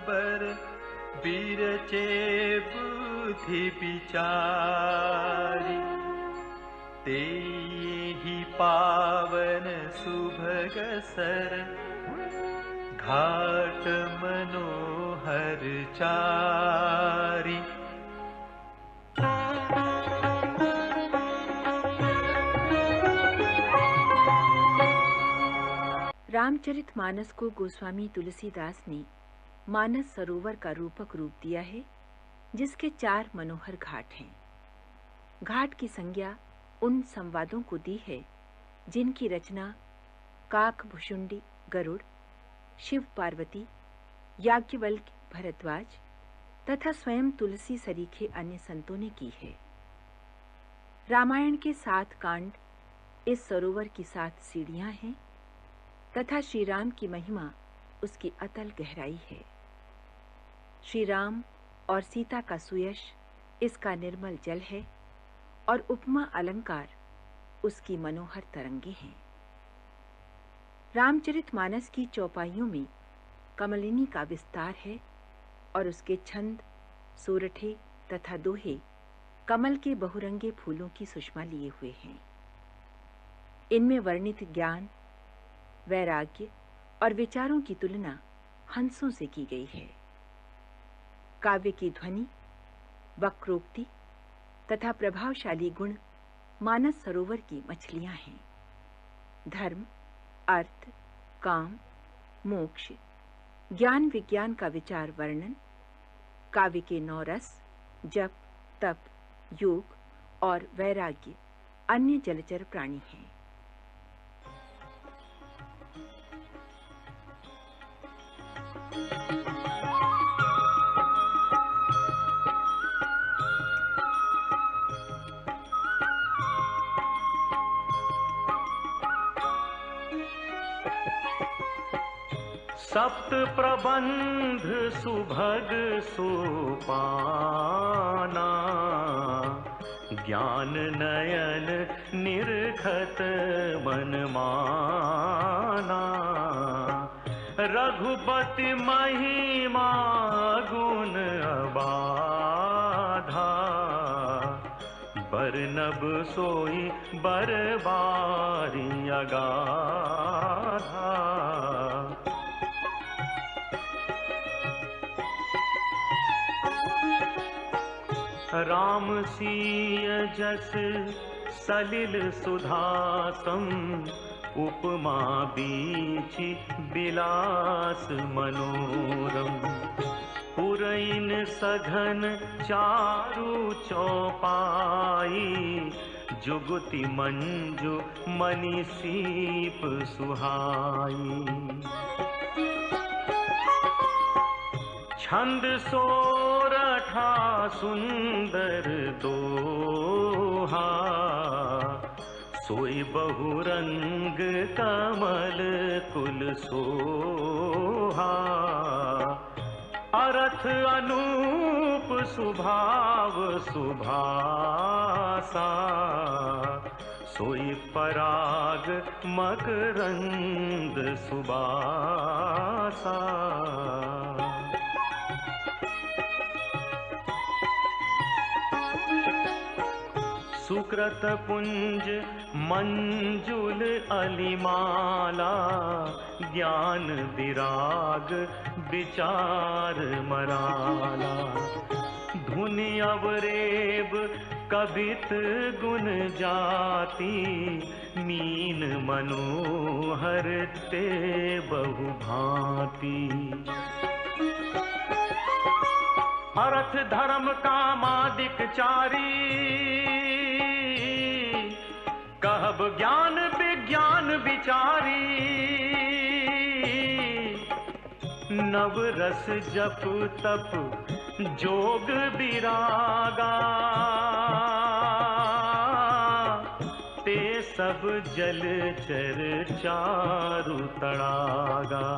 बर बिरचे बुद्धि विचारी ते ही पावन सुभग सर घाट मनोहर चारी रामचरितमानस को गोस्वामी तुलसीदास ने मानस सरोवर का रूपक रूप दिया है, जिसके 4 मनोहर घाट हैं। घाट की संज्ञा उन संवादों को दी है जिनकी रचना काक भुषुंडी गरुड़, शिव पार्वती, याज्ञवल्क्य भरद्वाज तथा स्वयं तुलसी सरीखे अन्य संतों ने की है। रामायण के 7 कांड इस सरोवर की 7 सीढ़ियां हैं तथा श्री राम की महिमा उसकी अतल गहराई है। श्री राम और सीता का सुयश इसका निर्मल जल है और उपमा अलंकार उसकी मनोहर तरंगे हैं। रामचरितमानस की चौपाइयों में कमलिनी का विस्तार है और उसके छंद, सोरठे तथा दोहे कमल के बहुरंगे फूलों की सुषमा लिए हुए हैं। इनमें वर्णित ज्ञान, वैराग्य और विचारों की तुलना हंसों से की गई है। काव्य की ध्वनि, वक्रोक्ति तथा प्रभावशाली गुण मानस सरोवर की मछलियां हैं। धर्म, अर्थ, काम, मोक्ष, ज्ञान विज्ञान का विचार वर्णन, काव्य के 9 रस, जप, तप, योग और वैराग्य अन्य जलचर प्राणी हैं। सप्त प्रबंध सुभग सोपाना ज्ञान नयन निर्घत मनमाना रघुपति महिमा गुण अबाधा बरनब सोई बरबारी अगाधा राम सीय जस सलिल सुधासम उपमा बीचि बिलास मनोरम पुरैन सघन चारु चौपाई जुगति मंजु मनि सीप सुहाई छंद सोरठा सुंदर दोहा सोई बहुरंग कमल कुल सोहा अरथ अनूप सुभाव सुभासा सोई पराग मकरंद सुबासा सुकृत पुंज मंजुल अलिमाला ज्ञान विराग विचार मराला धुनि अवरेब कवित गुण जाति मीन मनोहर ते बहु भांति अर्थ धर्म कामादिक चारी कहब ज्ञान विज्ञान विचारी नव रस जप तप जोग विरागा ते सब जलचर चारु तड़ागा।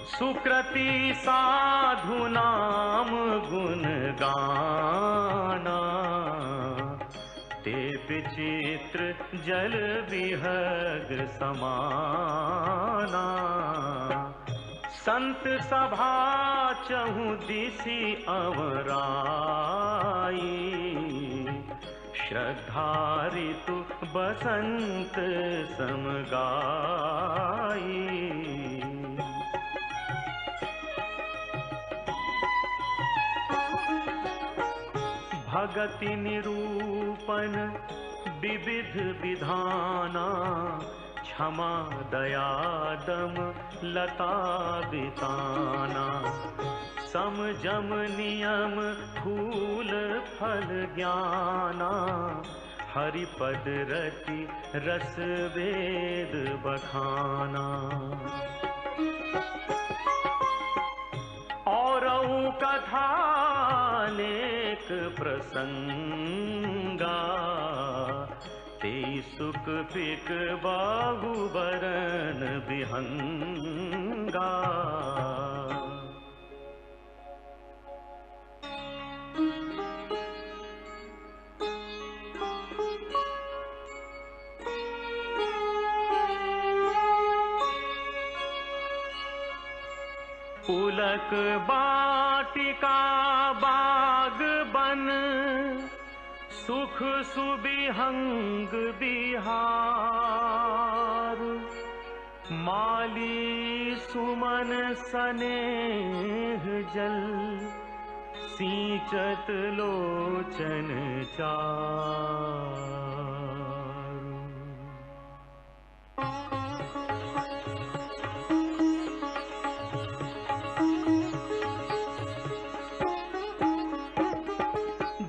सुकृति साधु नाम गुण गाना ते विचित्र जल विहग समाना। संत सभा चहु दिशि अवराई श्रद्धा ऋतु बसंत समगाई। भगति निरूपण विविध विधाना क्षमा दया दम लता बिताना। समजम नियम फूल फल ज्ञाना हरिपद रति रस वेद बखाना। और कथा नेक प्रसंगा ते सुख पिक बाहु बरन विहंगा। पुलक बाटिका बाग बन सुख सुबिहंग बिहार। माली सुमन स्नेह जल सींचत लोचन चारु।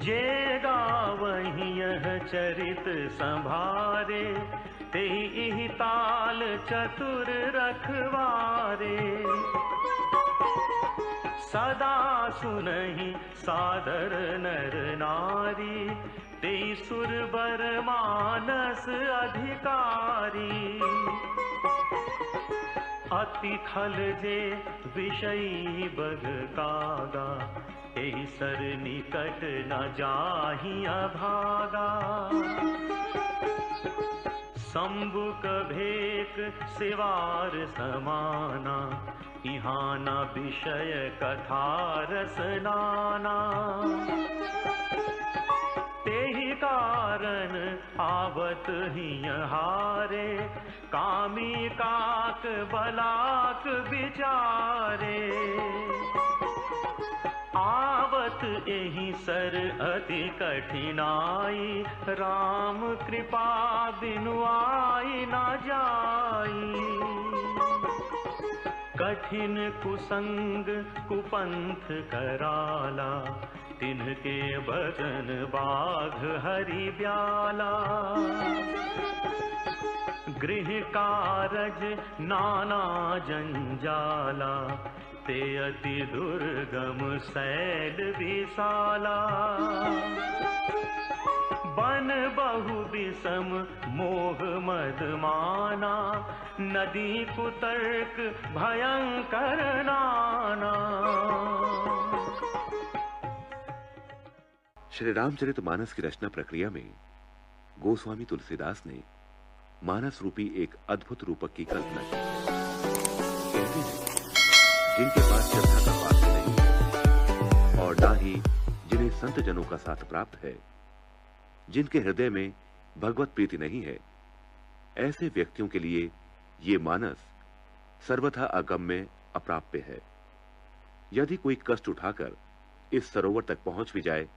जे गावहि यह चरित संभारे तेहि ताल चतुर रखवारे। सदा सुनहि सादर नर नारी तेहि सुरबर मानस अधिकारी। अति खल जे विषयी बग कागा एहि सर निकट न जाहि अभागा। संबुक भेक सिवार समाना इहाँ न विषय कथा रस नाना। तेहि कारण आवत हियहारे कामी काक बलाक विचारे। आवत एहि सर अति कठिनाई राम कृपा बिनु आई न जाई। कठिन कुसंग कुपंथ कराला तिनके बदन बाघ हरि ब्याला। गृह कारज नाना जंजाला ते अति दुर्गम शैल विशाला। बन बहु विषम मोह मद माना नदी कुतर्क भयंकर नाना। श्री रामचरितमानस की रचना प्रक्रिया में गोस्वामी तुलसीदास ने मानस रूपी एक अद्भुत रूपक की कल्पना की। कहते हैं जिनके पास श्रद्धा का पात्र नहीं है और ना ही जिन्हें संत जनों का साथ प्राप्त है, जिनके हृदय में भगवत प्रीति नहीं है, ऐसे व्यक्तियों के लिए ये मानस सर्वथा अगम्य अप्राप्य है। यदि कोई कष्ट उठाकर इस सरोवर तक पहुंच भी जाए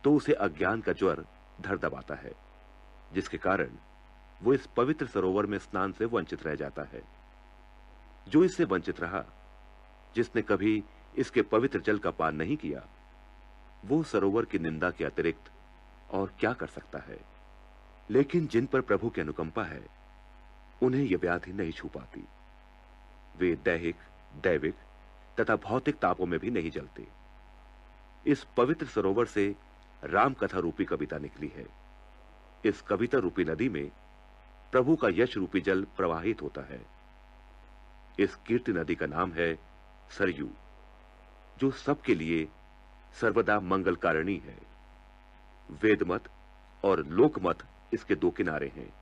तो उसे अज्ञान का ज्वर धर दबाता है, जिसके कारण वो इस पवित्र सरोवर में स्नान से वंचित रह जाता है। जो इससे वंचित रहा, जिसने कभी इसके पवित्र जल का पान नहीं किया, वो सरोवर की निंदा के अतिरिक्त और क्या कर सकता है। लेकिन जिन पर प्रभु की अनुकंपा है, उन्हें यह व्याधि नहीं छू पाती। वे दैहिक, दैविक तथा भौतिक तापों में भी नहीं जलते। इस पवित्र सरोवर से राम कथा रूपी कविता निकली है। इस कविता रूपी नदी में प्रभु का यश रूपी जल प्रवाहित होता है। इस कीर्ति नदी का नाम है सरयू, जो सबके लिए सर्वदा मंगल कारिणी है। वेदमत और लोकमत इसके दो किनारे हैं।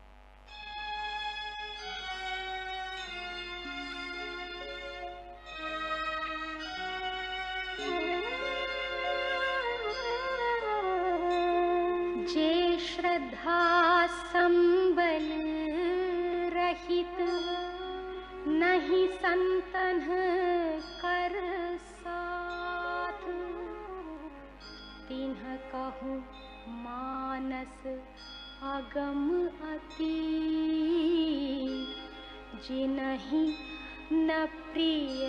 जे श्रद्धा संबल रहित नहीं संतन कर साथ, तिन्ह कहूँ मानस अगम अति, जिनहि न प्रिय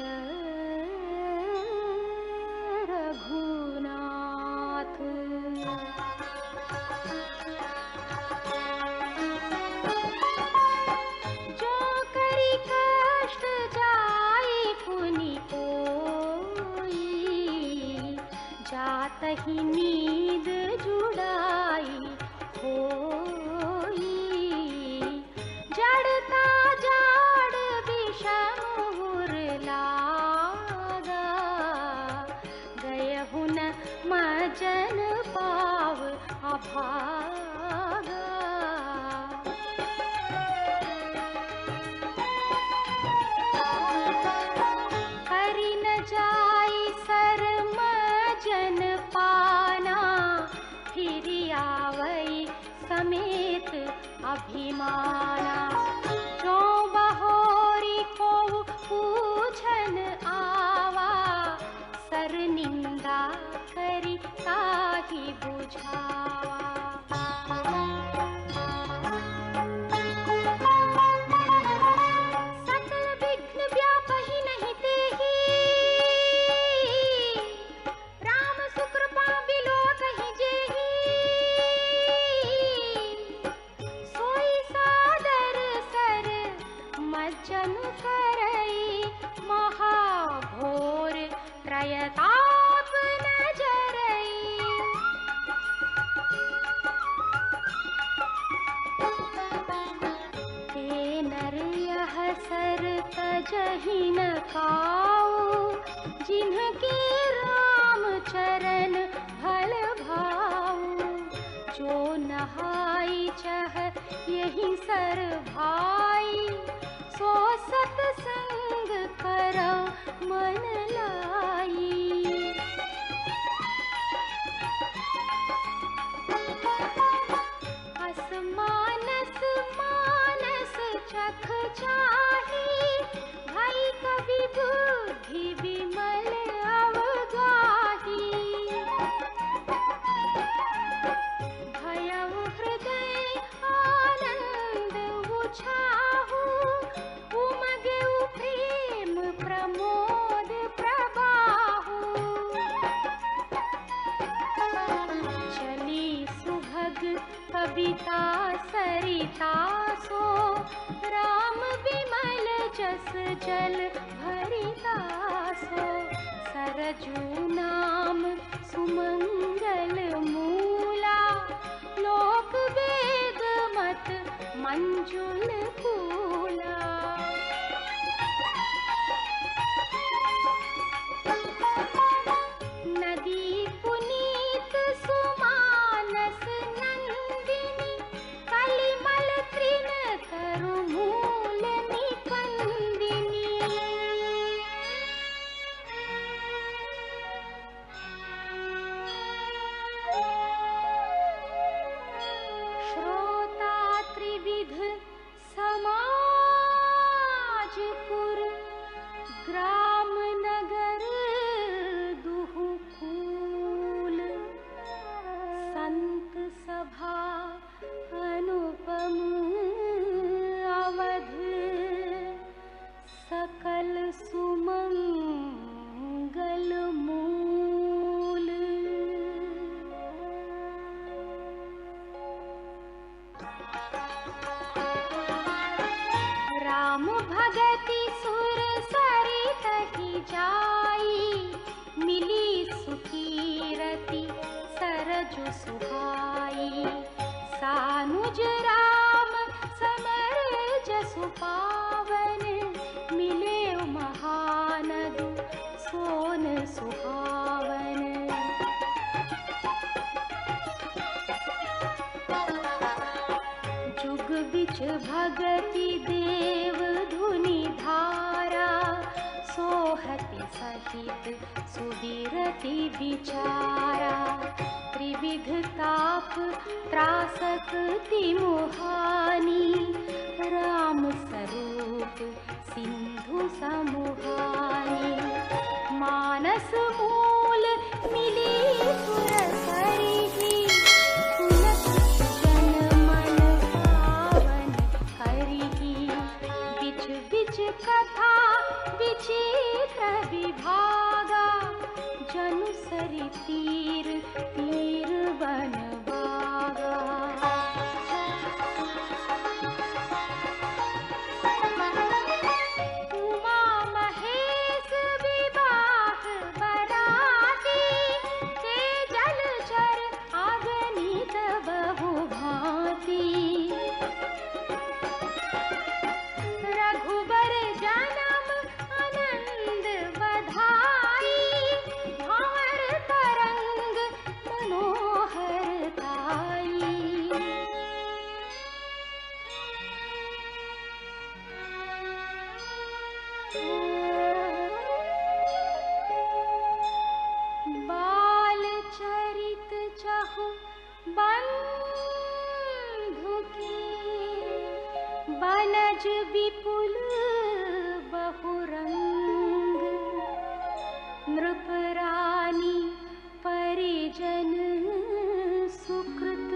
रघुनाथ। जो करी कष्ट जाई पुनि कोई, जात ही नींद जुड़ाई होई। जड़ता जाड़ विषमुर लागा, गयहु न मजन पाव अभागा। करी न जाई सर मजन पाना, फिरि आवई समेत अभिमाना। जो बहोरी को पूछन आवा, सर निंदा करी ताहि बुझावा। सकल विघ्न व्यापहि नहीं तेहि, राम सुकृपा बिलोकहि जेहि। सोई सादर सर मज्जन करई, महाघोर त्रयताप न जरई। ते नर यह सर तजहि न काऊ, जिनके राम चरण भल भाऊ। जो नहाई चह यही सर भाई, सो सतसंग करौ मन लाई। हस मानस मानस चख चाही, भई कवि बुद्धि विमल अवगाही। भयउ हृदय आनंद उछाहु, उमगेउ प्रेम प्रमोद प्रबाहु। चली सुभग कविता सरिता सो, राम विमल जस जल भरिता सो। सरजू नाम सुमंगल मूला, लोक वेद मत मंजुल फूला। नदी पुनीत सुमानस नंदिनी, कलिमल तृण तरु मूल निकंदिनी। श्रोता त्रिविध समाज पुर, ग्राम नगर दुहु कूल। संत सभा अनुपम अवध, सकल सुमंगल मूल। राम भगति सुर सरित ही जाय, अति सुहाई। सानुज राम समर जसु पावन, मिले महानदु सोन सुहावन। जुग बिच भगति देव धुनि धारा, सोहति सहित सुबीरति विचारा। त्रिविध ताप त्रासक मुहानी, राम स्वरूप सिंधु समुहानी। मानस मूल मिली सुर सरिही, सुनत जन मन पावन करिही। बिच बिच कथा विचित्र विभागा, जनु सरि तीर तीर बन बागा। उमा महेश विवाह बराती, ते जलचर अगणित बहु भांति। रघुबर जन्म आनंद बधाई, भंवर तरंग मनोहर ताई। बाल चरित चहु बंधु की, बनज विपुल बहुरंग। नृप रानी परिजन सुकृत,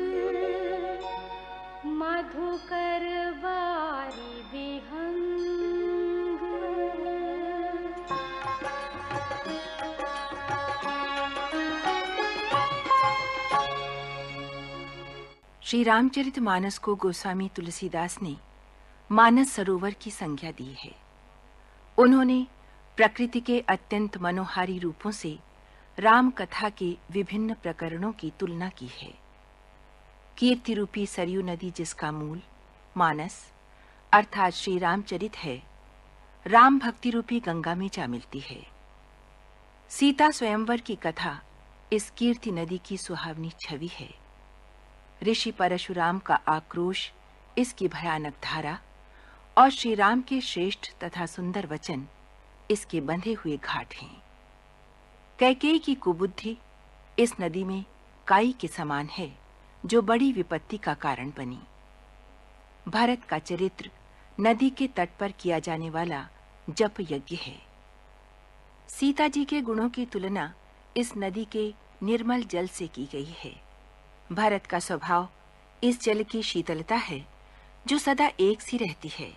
मधुकर बारी विहंग। श्री रामचरितमानस को गोस्वामी तुलसीदास ने मानस सरोवर की संज्ञा दी है। उन्होंने प्रकृति के अत्यंत मनोहारी रूपों से राम कथा के विभिन्न प्रकरणों की तुलना की है। कीर्ति रूपी सरयू नदी जिसका मूल मानस अर्थात श्री रामचरित है, राम भक्ति रूपी गंगा में जा मिलती है। सीता स्वयंवर की कथा इस कीर्ति नदी की सुहावनी छवि है। ऋषि परशुराम का आक्रोश इसकी भयानक धारा और श्री राम के श्रेष्ठ तथा सुंदर वचन इसके बंधे हुए घाट हैं। कैकेयी की कुबुद्धि इस नदी में काई के समान है जो बड़ी विपत्ति का कारण बनी। भरत का चरित्र नदी के तट पर किया जाने वाला जप यज्ञ है। सीता जी के गुणों की तुलना इस नदी के निर्मल जल से की गई है। भरत का स्वभाव इस जल की शीतलता है जो सदा एक सी रहती है।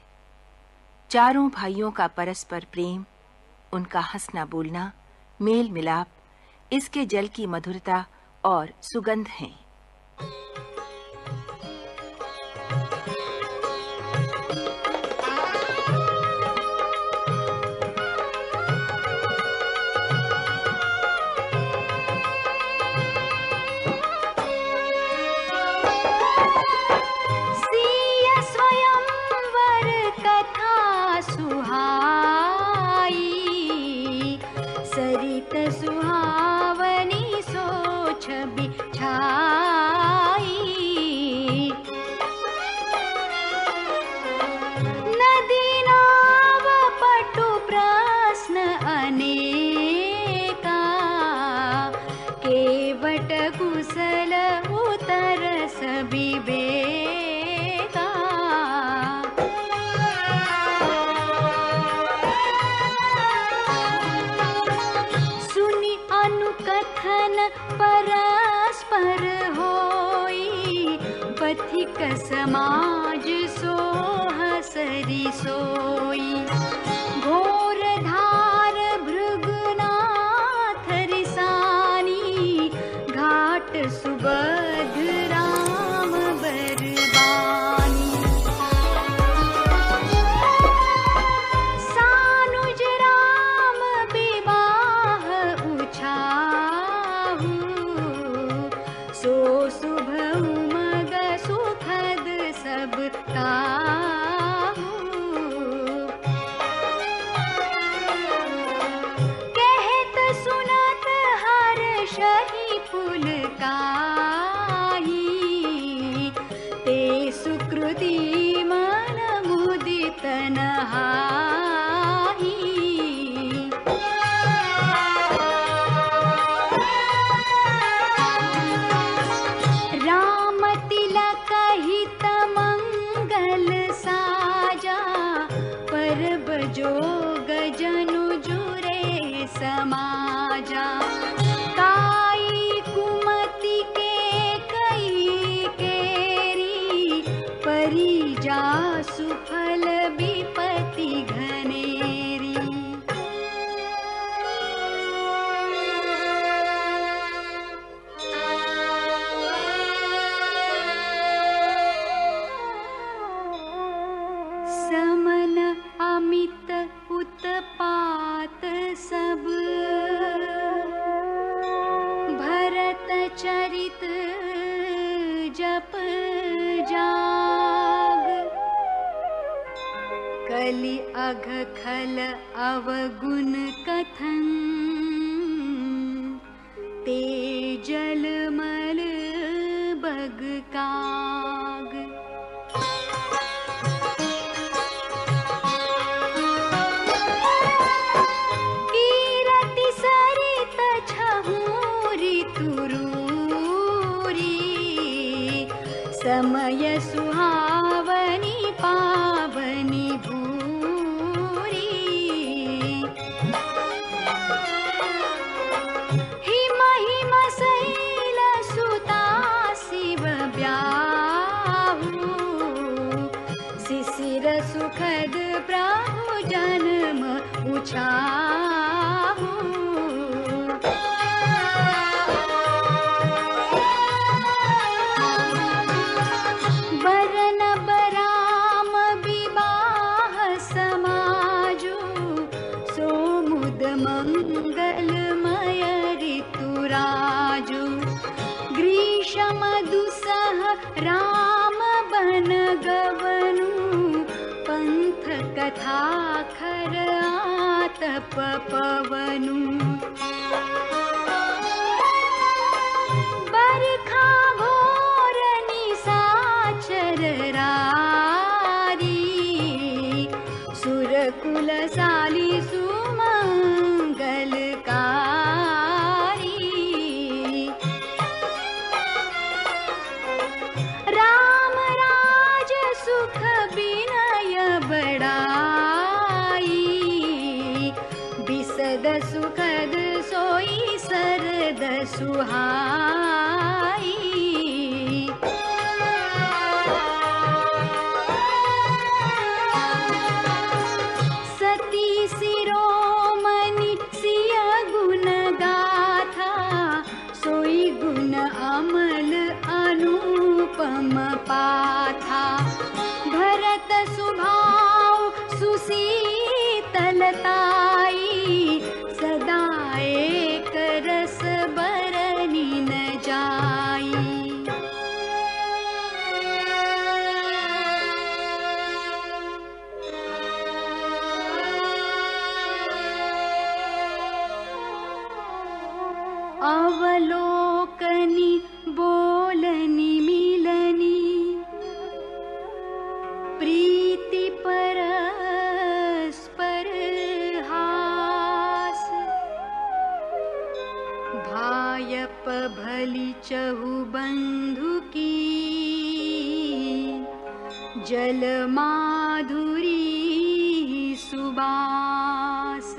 चारों भाइयों का परस्पर प्रेम, उनका हंसना बोलना, मेल मिलाप इसके जल की मधुरता और सुगंध हैं। सरित सुहावनी सोच बिछाई। नदी नाव पटु प्रश्न अनेका, केवट कुशल उतर सविवेका। अनुकथन परस्पर होई, पथिक समाज सोह सरि सोई। घोर धार भृगुनाथ रिसानी, घाट सुबध राम बरबानी। सानुज राम विवाह उछाहु, सो पुलकाही, ते सुकृती मन मुदित नहाही। राम तिलक हित मंगल साजा, परब जोग जनु जुरे समाजा। काई कुमति के कई केरी, परिजा सुफल विपति घनेरी। समन अमित उत्पात सब, भरत चरित जप जाग। कलि अघ खल अवगुण कथन, ते जलमल बग काग। कीरति सरित छहूरि तुरूरी, समय सुहावनी पावनी भूरी। हिम हिम शैल सुता शिव ब्याहू, शिशिर सुखद प्रभु जन्म उछाहू। बरन बराम विवाह समाजू, सोमुद मंगलमय ऋतुराजू। ग्रीष्म दुसह राम बन गवनु, पंथ कथा खर आतप पवनु। बरखा घोर निशाचर रारी, सुरकुल साली सुमंगलकारी। राम राज सुख विनय बड़ाई, बिसद सुखद सोई सरद सुहाई। सती शिरोमणि सिय गुण गाथा, सोई गुण अमल अनुपम पाथा। भरत सुभाव सुशीतलताई, सदा एक रस बरनी न जाई। अवलोकनी बोलनी मिलनी, प्रीति परस्पर हास। भायप भली चहु बंधु की, जल माधुरी सुबास।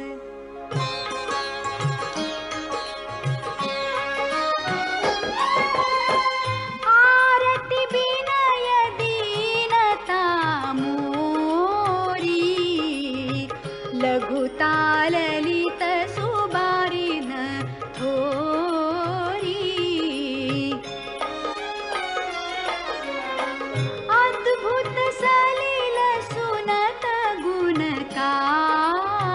आरती विनय दीनता मोरी, लघुता ललित सुबारी न थोरी। अद्भुत सलिल सुनत गुणकारी,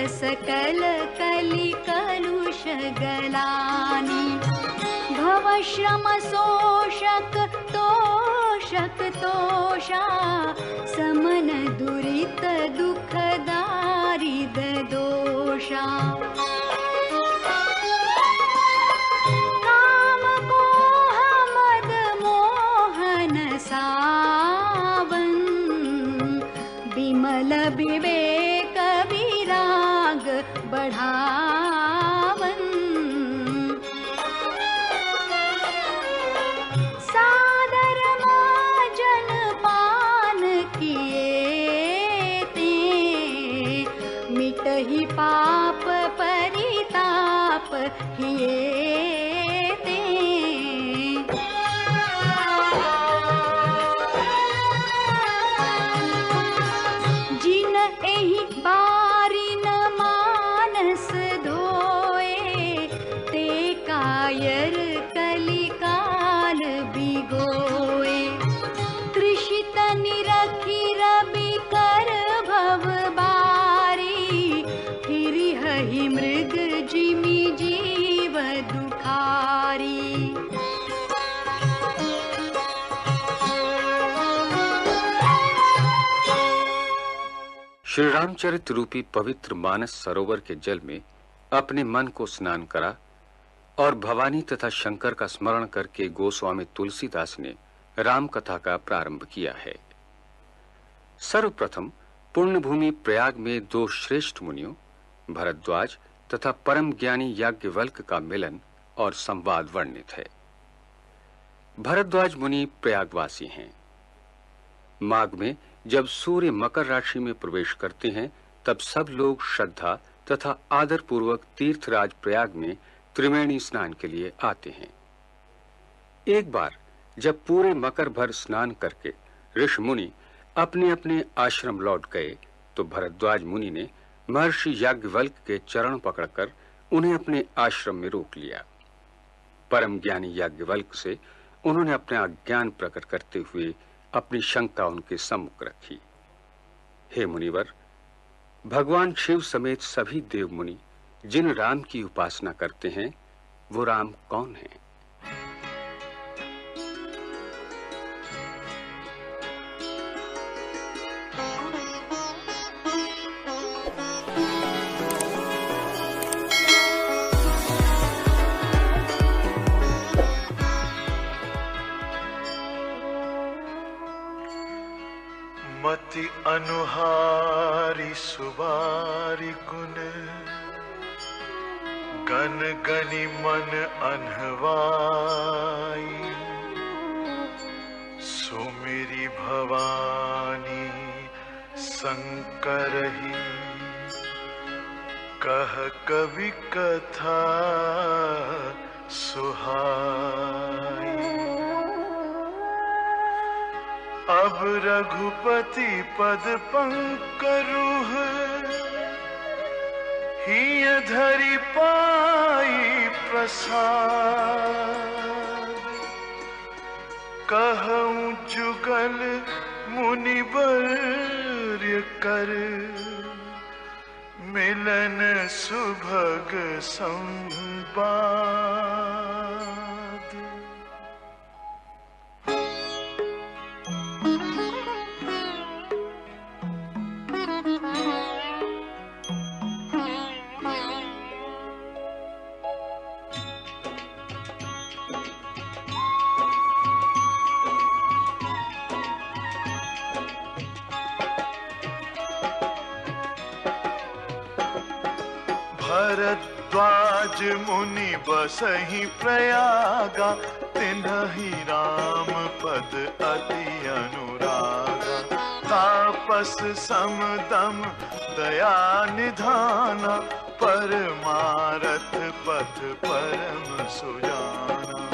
सकल कलि कलुष गलानि भव श्रम शोषक तोषा समन दुरित दुख दारिद दोषा काम मोह मद मोहन सावन विमल विवेक विराग बढ़ावन सादर माजन पान किए ते मिटहि पाप परिताप हिए ते जिन एहि बारी न मानस धोए ते कायर कलिकाल बिगोए तृषित निरखी रवि कर भव बारी फिरि हहि मृग जिमि जीव दुखारी श्री रामचरित रूपी पवित्र मानस सरोवर के जल में अपने मन को स्नान करा और भवानी तथा शंकर का स्मरण करके गोस्वामी तुलसीदास ने राम कथा का प्रारंभ किया है। सर्वप्रथम पुण्यभूमि प्रयाग में दो श्रेष्ठ मुनियों भरद्वाज तथा परम ज्ञानी याज्ञवल्क्य का मिलन और संवाद वर्णित है। भरद्वाज मुनि प्रयागवासी हैं। माघ में जब सूर्य मकर राशि में प्रवेश करते हैं तब सब लोग श्रद्धा तथा आदर पूर्वक तीर्थराज प्रयाग में त्रिवेणी स्नान के लिए आते हैं। एक बार जब पूरे मकर भर स्नान करके ऋषि मुनि अपने अपने आश्रम लौट गए तो भरद्वाज मुनि ने महर्षि याज्ञवल्क्य के चरण पकड़कर उन्हें अपने आश्रम में रोक लिया। परम ज्ञानी याज्ञवल्क्य से उन्होंने अपना अज्ञान प्रकट करते हुए अपनी शंका उनके सम्मुख रखी। हे मुनिवर, भगवान शिव समेत सभी देव मुनि जिन राम की उपासना करते हैं वो राम कौन है? मति अनुहारी सुबारी गुण गन गनि मन अनहवाई सुमिरी भवानी शंकर ही कह कवि कथा सुहाई अब रघुपति पद पंकरुह ही धरि पाई प्रसाद कहूं जुगल मुनिवर्य कर मिलन सुभग संवाद। भरद्वाज मुनि बसहि प्रयागा तिन्हि राम पद अति अनुरागा तापस समदम दया निधाना परमारथ पथ परम सुजाना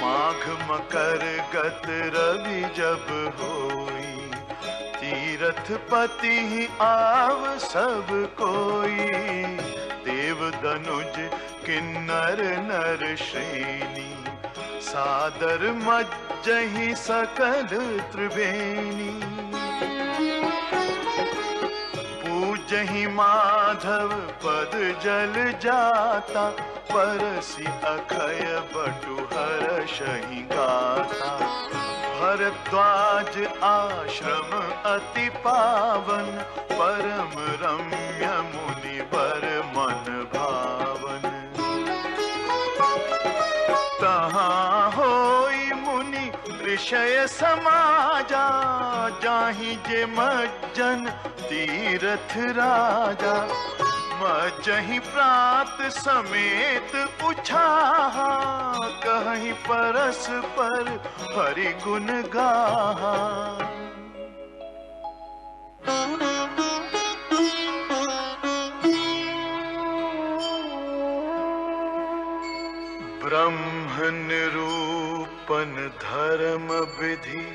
माघ मकर गत रवि जब होई तीरथ पति ही आव सब कोई देव दनुज किन्नर नर श्रेणी सादर मज्जहि सकल त्रिवेणी जही माधव पद जल जाता, परसी अखय बटु हर्षहि गाता। भरद्वाज आश्रम अति पावन, परम रम्य मुनि बर मन भावन। तहाँ होई मुनि ऋषय समाजा, जाहि जे मज्जन तीरथ राजा। मज्जहि प्रात समेत उछाहा, कहीं परस्पर हरि गुण गाहा। ब्रह्म निरूपण धर्म विधि,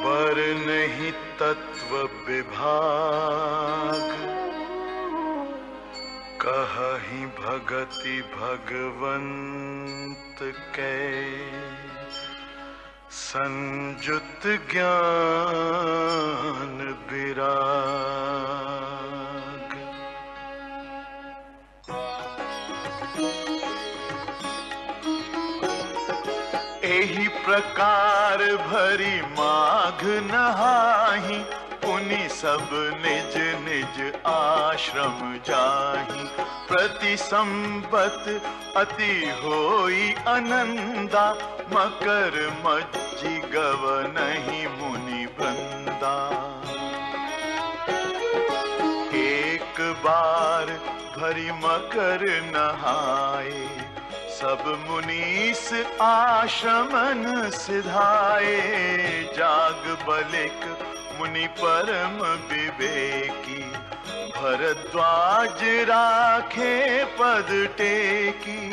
बरनहि तत्व विभाग। कहहि भगति भगवंत कै, संजुत ज्ञान विराग। एही प्रकार भरी माघ नहाही, पुनि सब निज निज आश्रम जाहि। प्रति संबत अति होई आनंदा, मकर मज्जि गवनहि मुनि वृंदा। एक बार भरी मकर नहाए, सब मुनीस आश्रमन सिधाए। जाग बलिक मुनि परम विवेकी, भरद्वाज राखे पद टेकी।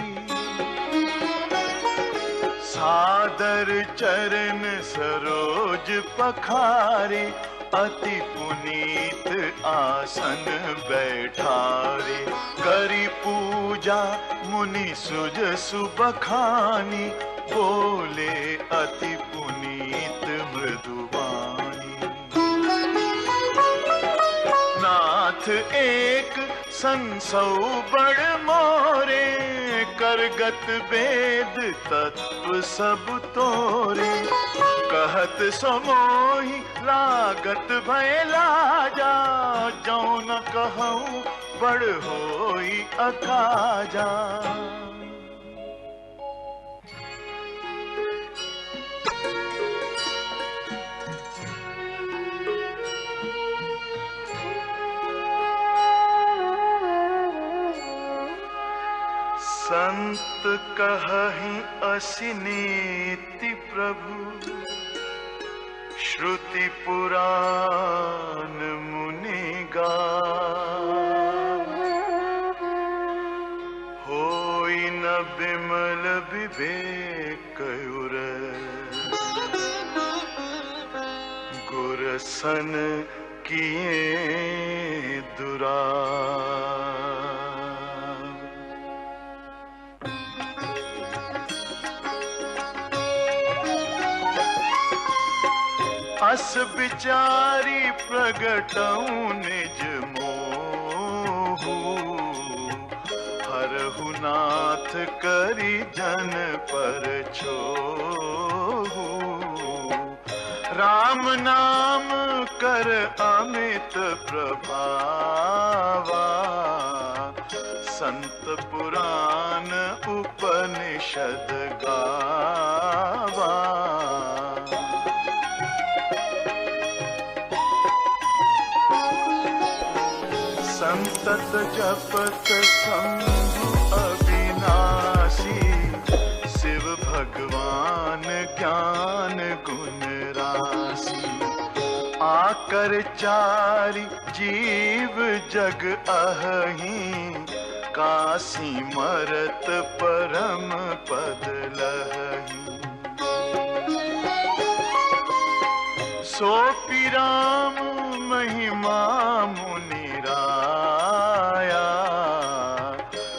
सादर चरण सरोज पखारे, अति पुनीत आसन बैठारे। करी पूजा मुनि सुजसु बखानी, बोले अति पुनीत मृदुवाणी। नाथ एक संसौ बड़ मोरे, करगत वेद तत्व सब तोरे। कहत समोहि लागत भय लाजा, जौ न कहूँ बड़ होई अकाजा। संत कहहि असि नीति प्रभु, श्रुति पुराण मुनि गाए। होई न बिमल विवेक उर, गुर सन किए दुरा। अस विचारी प्रगटऊ निज मोहु, हरहु नाथ करी जन पर छोहु। राम नाम कर अमित प्रभावा, संत पुराण उपनिषद गावा। संतत जपत शंभु अविनाशी, शिव भगवान ज्ञान गुण राशि। आकर चारि जीव जग अहि, काशी मरत परम पद लहि। सोपि राम महिमा मुनि राया,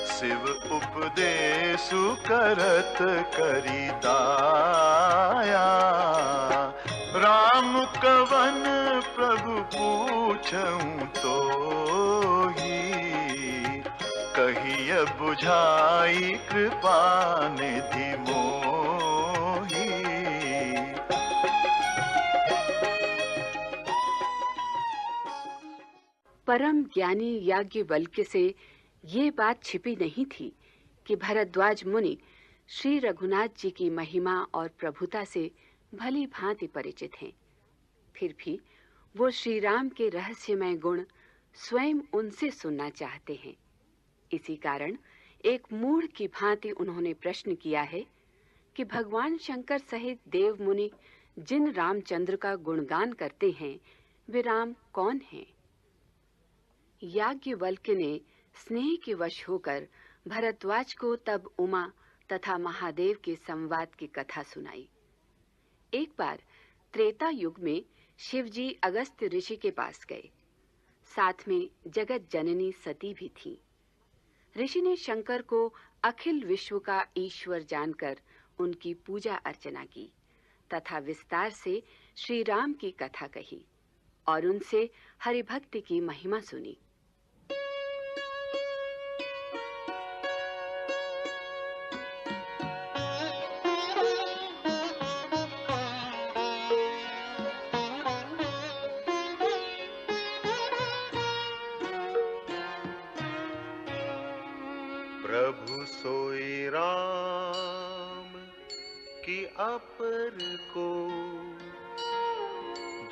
शिव उपदेशु करत करि दाया। राम कवन प्रभु पूछ पूछूं तो ही कहिए बुझाई कृपा निधि मोही। परम ज्ञानी याज्ञवल्क्य से ये बात छिपी नहीं थी कि भरद्वाज मुनि श्री रघुनाथ जी की महिमा और प्रभुता से भली भांति परिचित हैं। फिर भी वो श्री राम के रहस्यमय गुण स्वयं उनसे सुनना चाहते हैं। इसी कारण एक मूढ़ की भांति उन्होंने प्रश्न किया है कि भगवान शंकर सहित देव मुनि जिन रामचंद्र का गुणगान करते हैं वे राम कौन हैं? याज्ञवल्क्य ने स्नेह के वश होकर भरद्वाज को तब उमा तथा महादेव के संवाद की कथा सुनाई। एक बार त्रेता युग में शिवजी अगस्त्य ऋषि के पास गए। साथ में जगत जननी सती भी थी। ऋषि ने शंकर को अखिल विश्व का ईश्वर जानकर उनकी पूजा अर्चना की तथा विस्तार से श्री राम की कथा कही और उनसे हरिभक्ति की महिमा सुनी। प्रभु सोई राम की अपर को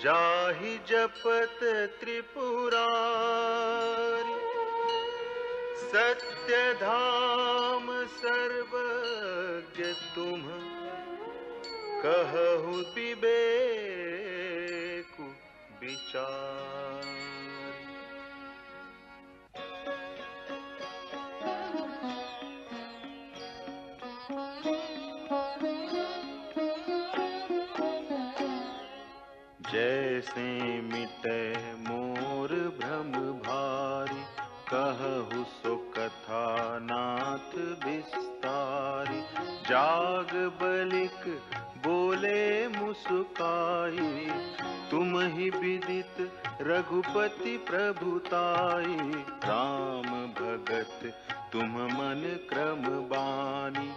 जाहि जपत त्रिपुरारी, सत्य धाम सर्वज्ञ तुम कहु विवेकु विचार। जैसे मिटे मोर भ्रम भारी, कहु सो कथा नाथ विस्तारी। जाग बलिक बोले मुस्काई, तुम ही विदित रघुपति प्रभुताई। राम भगत तुम मन क्रम बानी,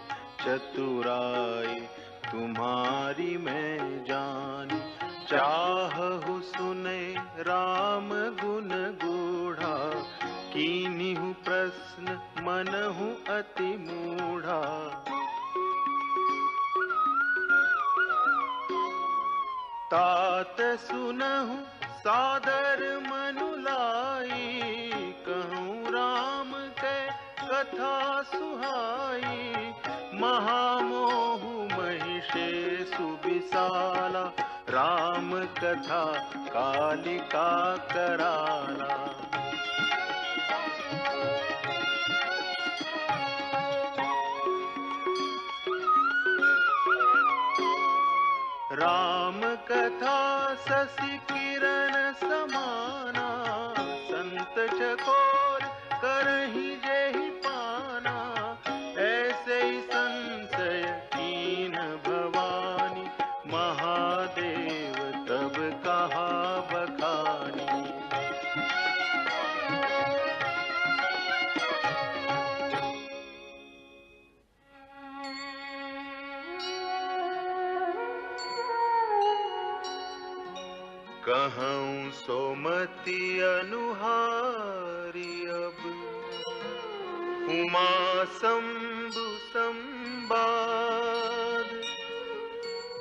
चतुराई तुम्हारी मैं जानी। चाहु सुने राम गुण गूढ़ा, कीन्हु प्रश्न मनहु अति मूढ़ा। तात सुनहु सादर मनु लाई, कहूँ राम के कथा सुहाई। महामोहु महिषेषु विशाला, राम कथा कालिका कराला। राम कथा शशि किरण समाना, संत चकोर करहि जेहि पाना। ऐसे ही संशय कीन भवानी, महादेव तब कहा बखानी। कहूँ सोमति अनुहारी, अब उमा शंभु संवाद।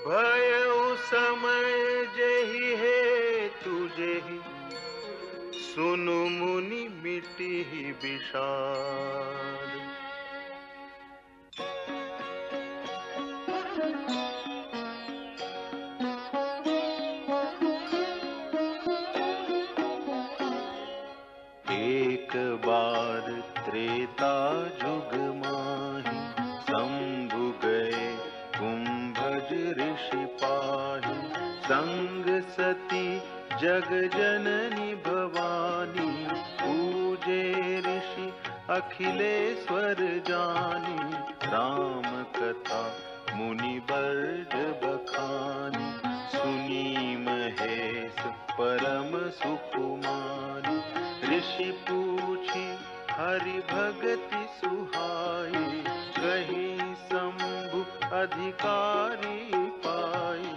भयउ समय जेहि हेतु जेहि, सुनु मुनि मिटिहि विषाद। एक बार त्रेता जुग माहि, शंभु गए कुंभज ऋषि पाहि। संग सती जग जननी भवानी, पूजे ऋषि अखिलेश्वर जानी। राम कथा मुनि बर्द बखानी, सुनी महेश परम सुकुमारी। ऋषि पूछी हरि भगति सुहाई, कहीं शंभु अधिकारी पाई।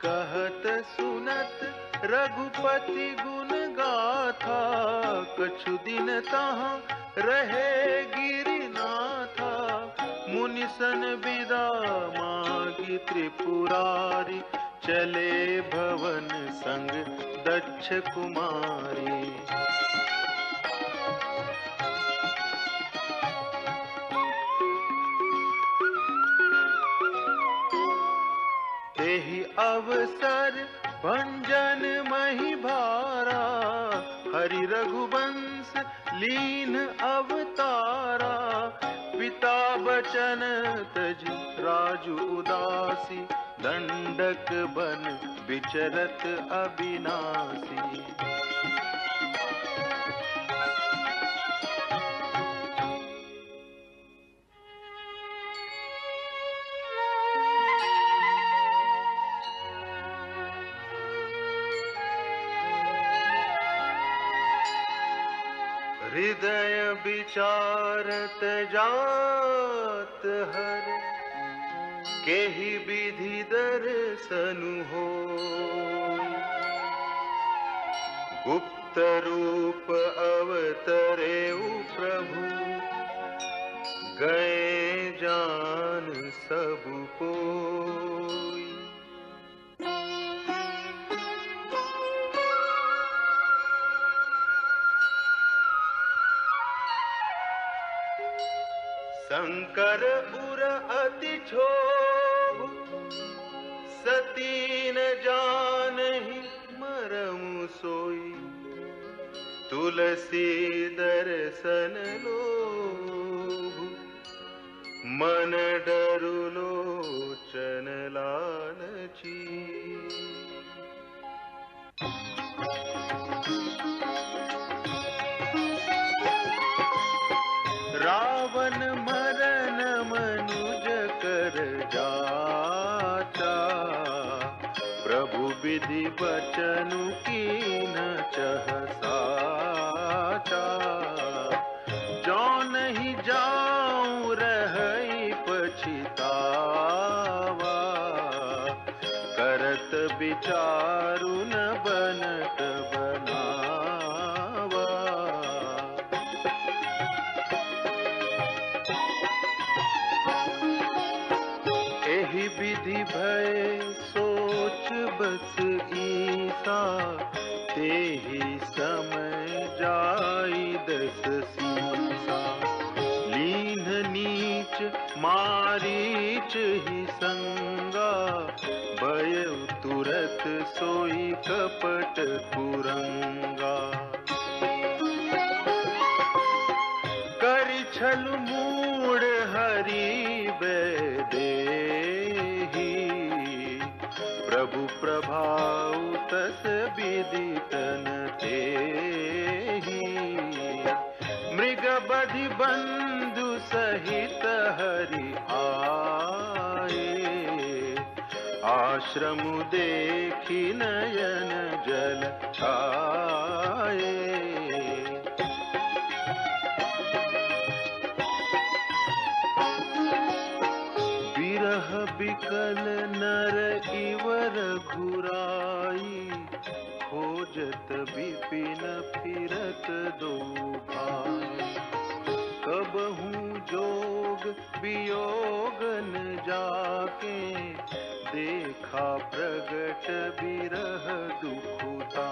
कहत सुनत रघुपति गुण गाथा, कछु दिन तहाँ रहे गिरिनाथा। मुनिसन विदा मांगी त्रिपुरारी, चले भवन संग दक्ष कुमारी। तेहि अवसर भंजन मही भारा, हरि रघुवंश लीन अवतारा। पिता बचन तजि राजु उदासी, दंडक बन विचरत अविनाशी। हृदय विचारत जात हर, केहि विधि दर्शनु हो। गुप्त रूप अवतरेउ प्रभु, गए जान सब कोई। शंकर उर अति क्षोभ, सती न जानहि मरमु सोई। तुलसी दर्शन लोभ, मन डरु लोचन लालची। रावण मरन मनुज कर जाचा, प्रभु विधि बचनु कीन चह साचा। जो नहीं जाऊं रहई पछितावा, करत विचारु न बनत बनावा। एहि विधि भय सोच बस ईसा, तेहि समय जाई दस सीसा। लीन नीच मारीच ही संगा, भय तुरत सोई कपट कुरंगा। करि छल मूढ़ हरि बैदेही, प्रभु प्रभाव तस विदितन तेहि। मृग बधि बंधु सहित हरि आए, आश्रम देखी नयन जल छाए। विरह बिकल नर इवर घुराई, खोजत विपिन फिरत दो भाई। कबहू जोग वियोगन जाके, देखा प्रगट विरह दुखुता।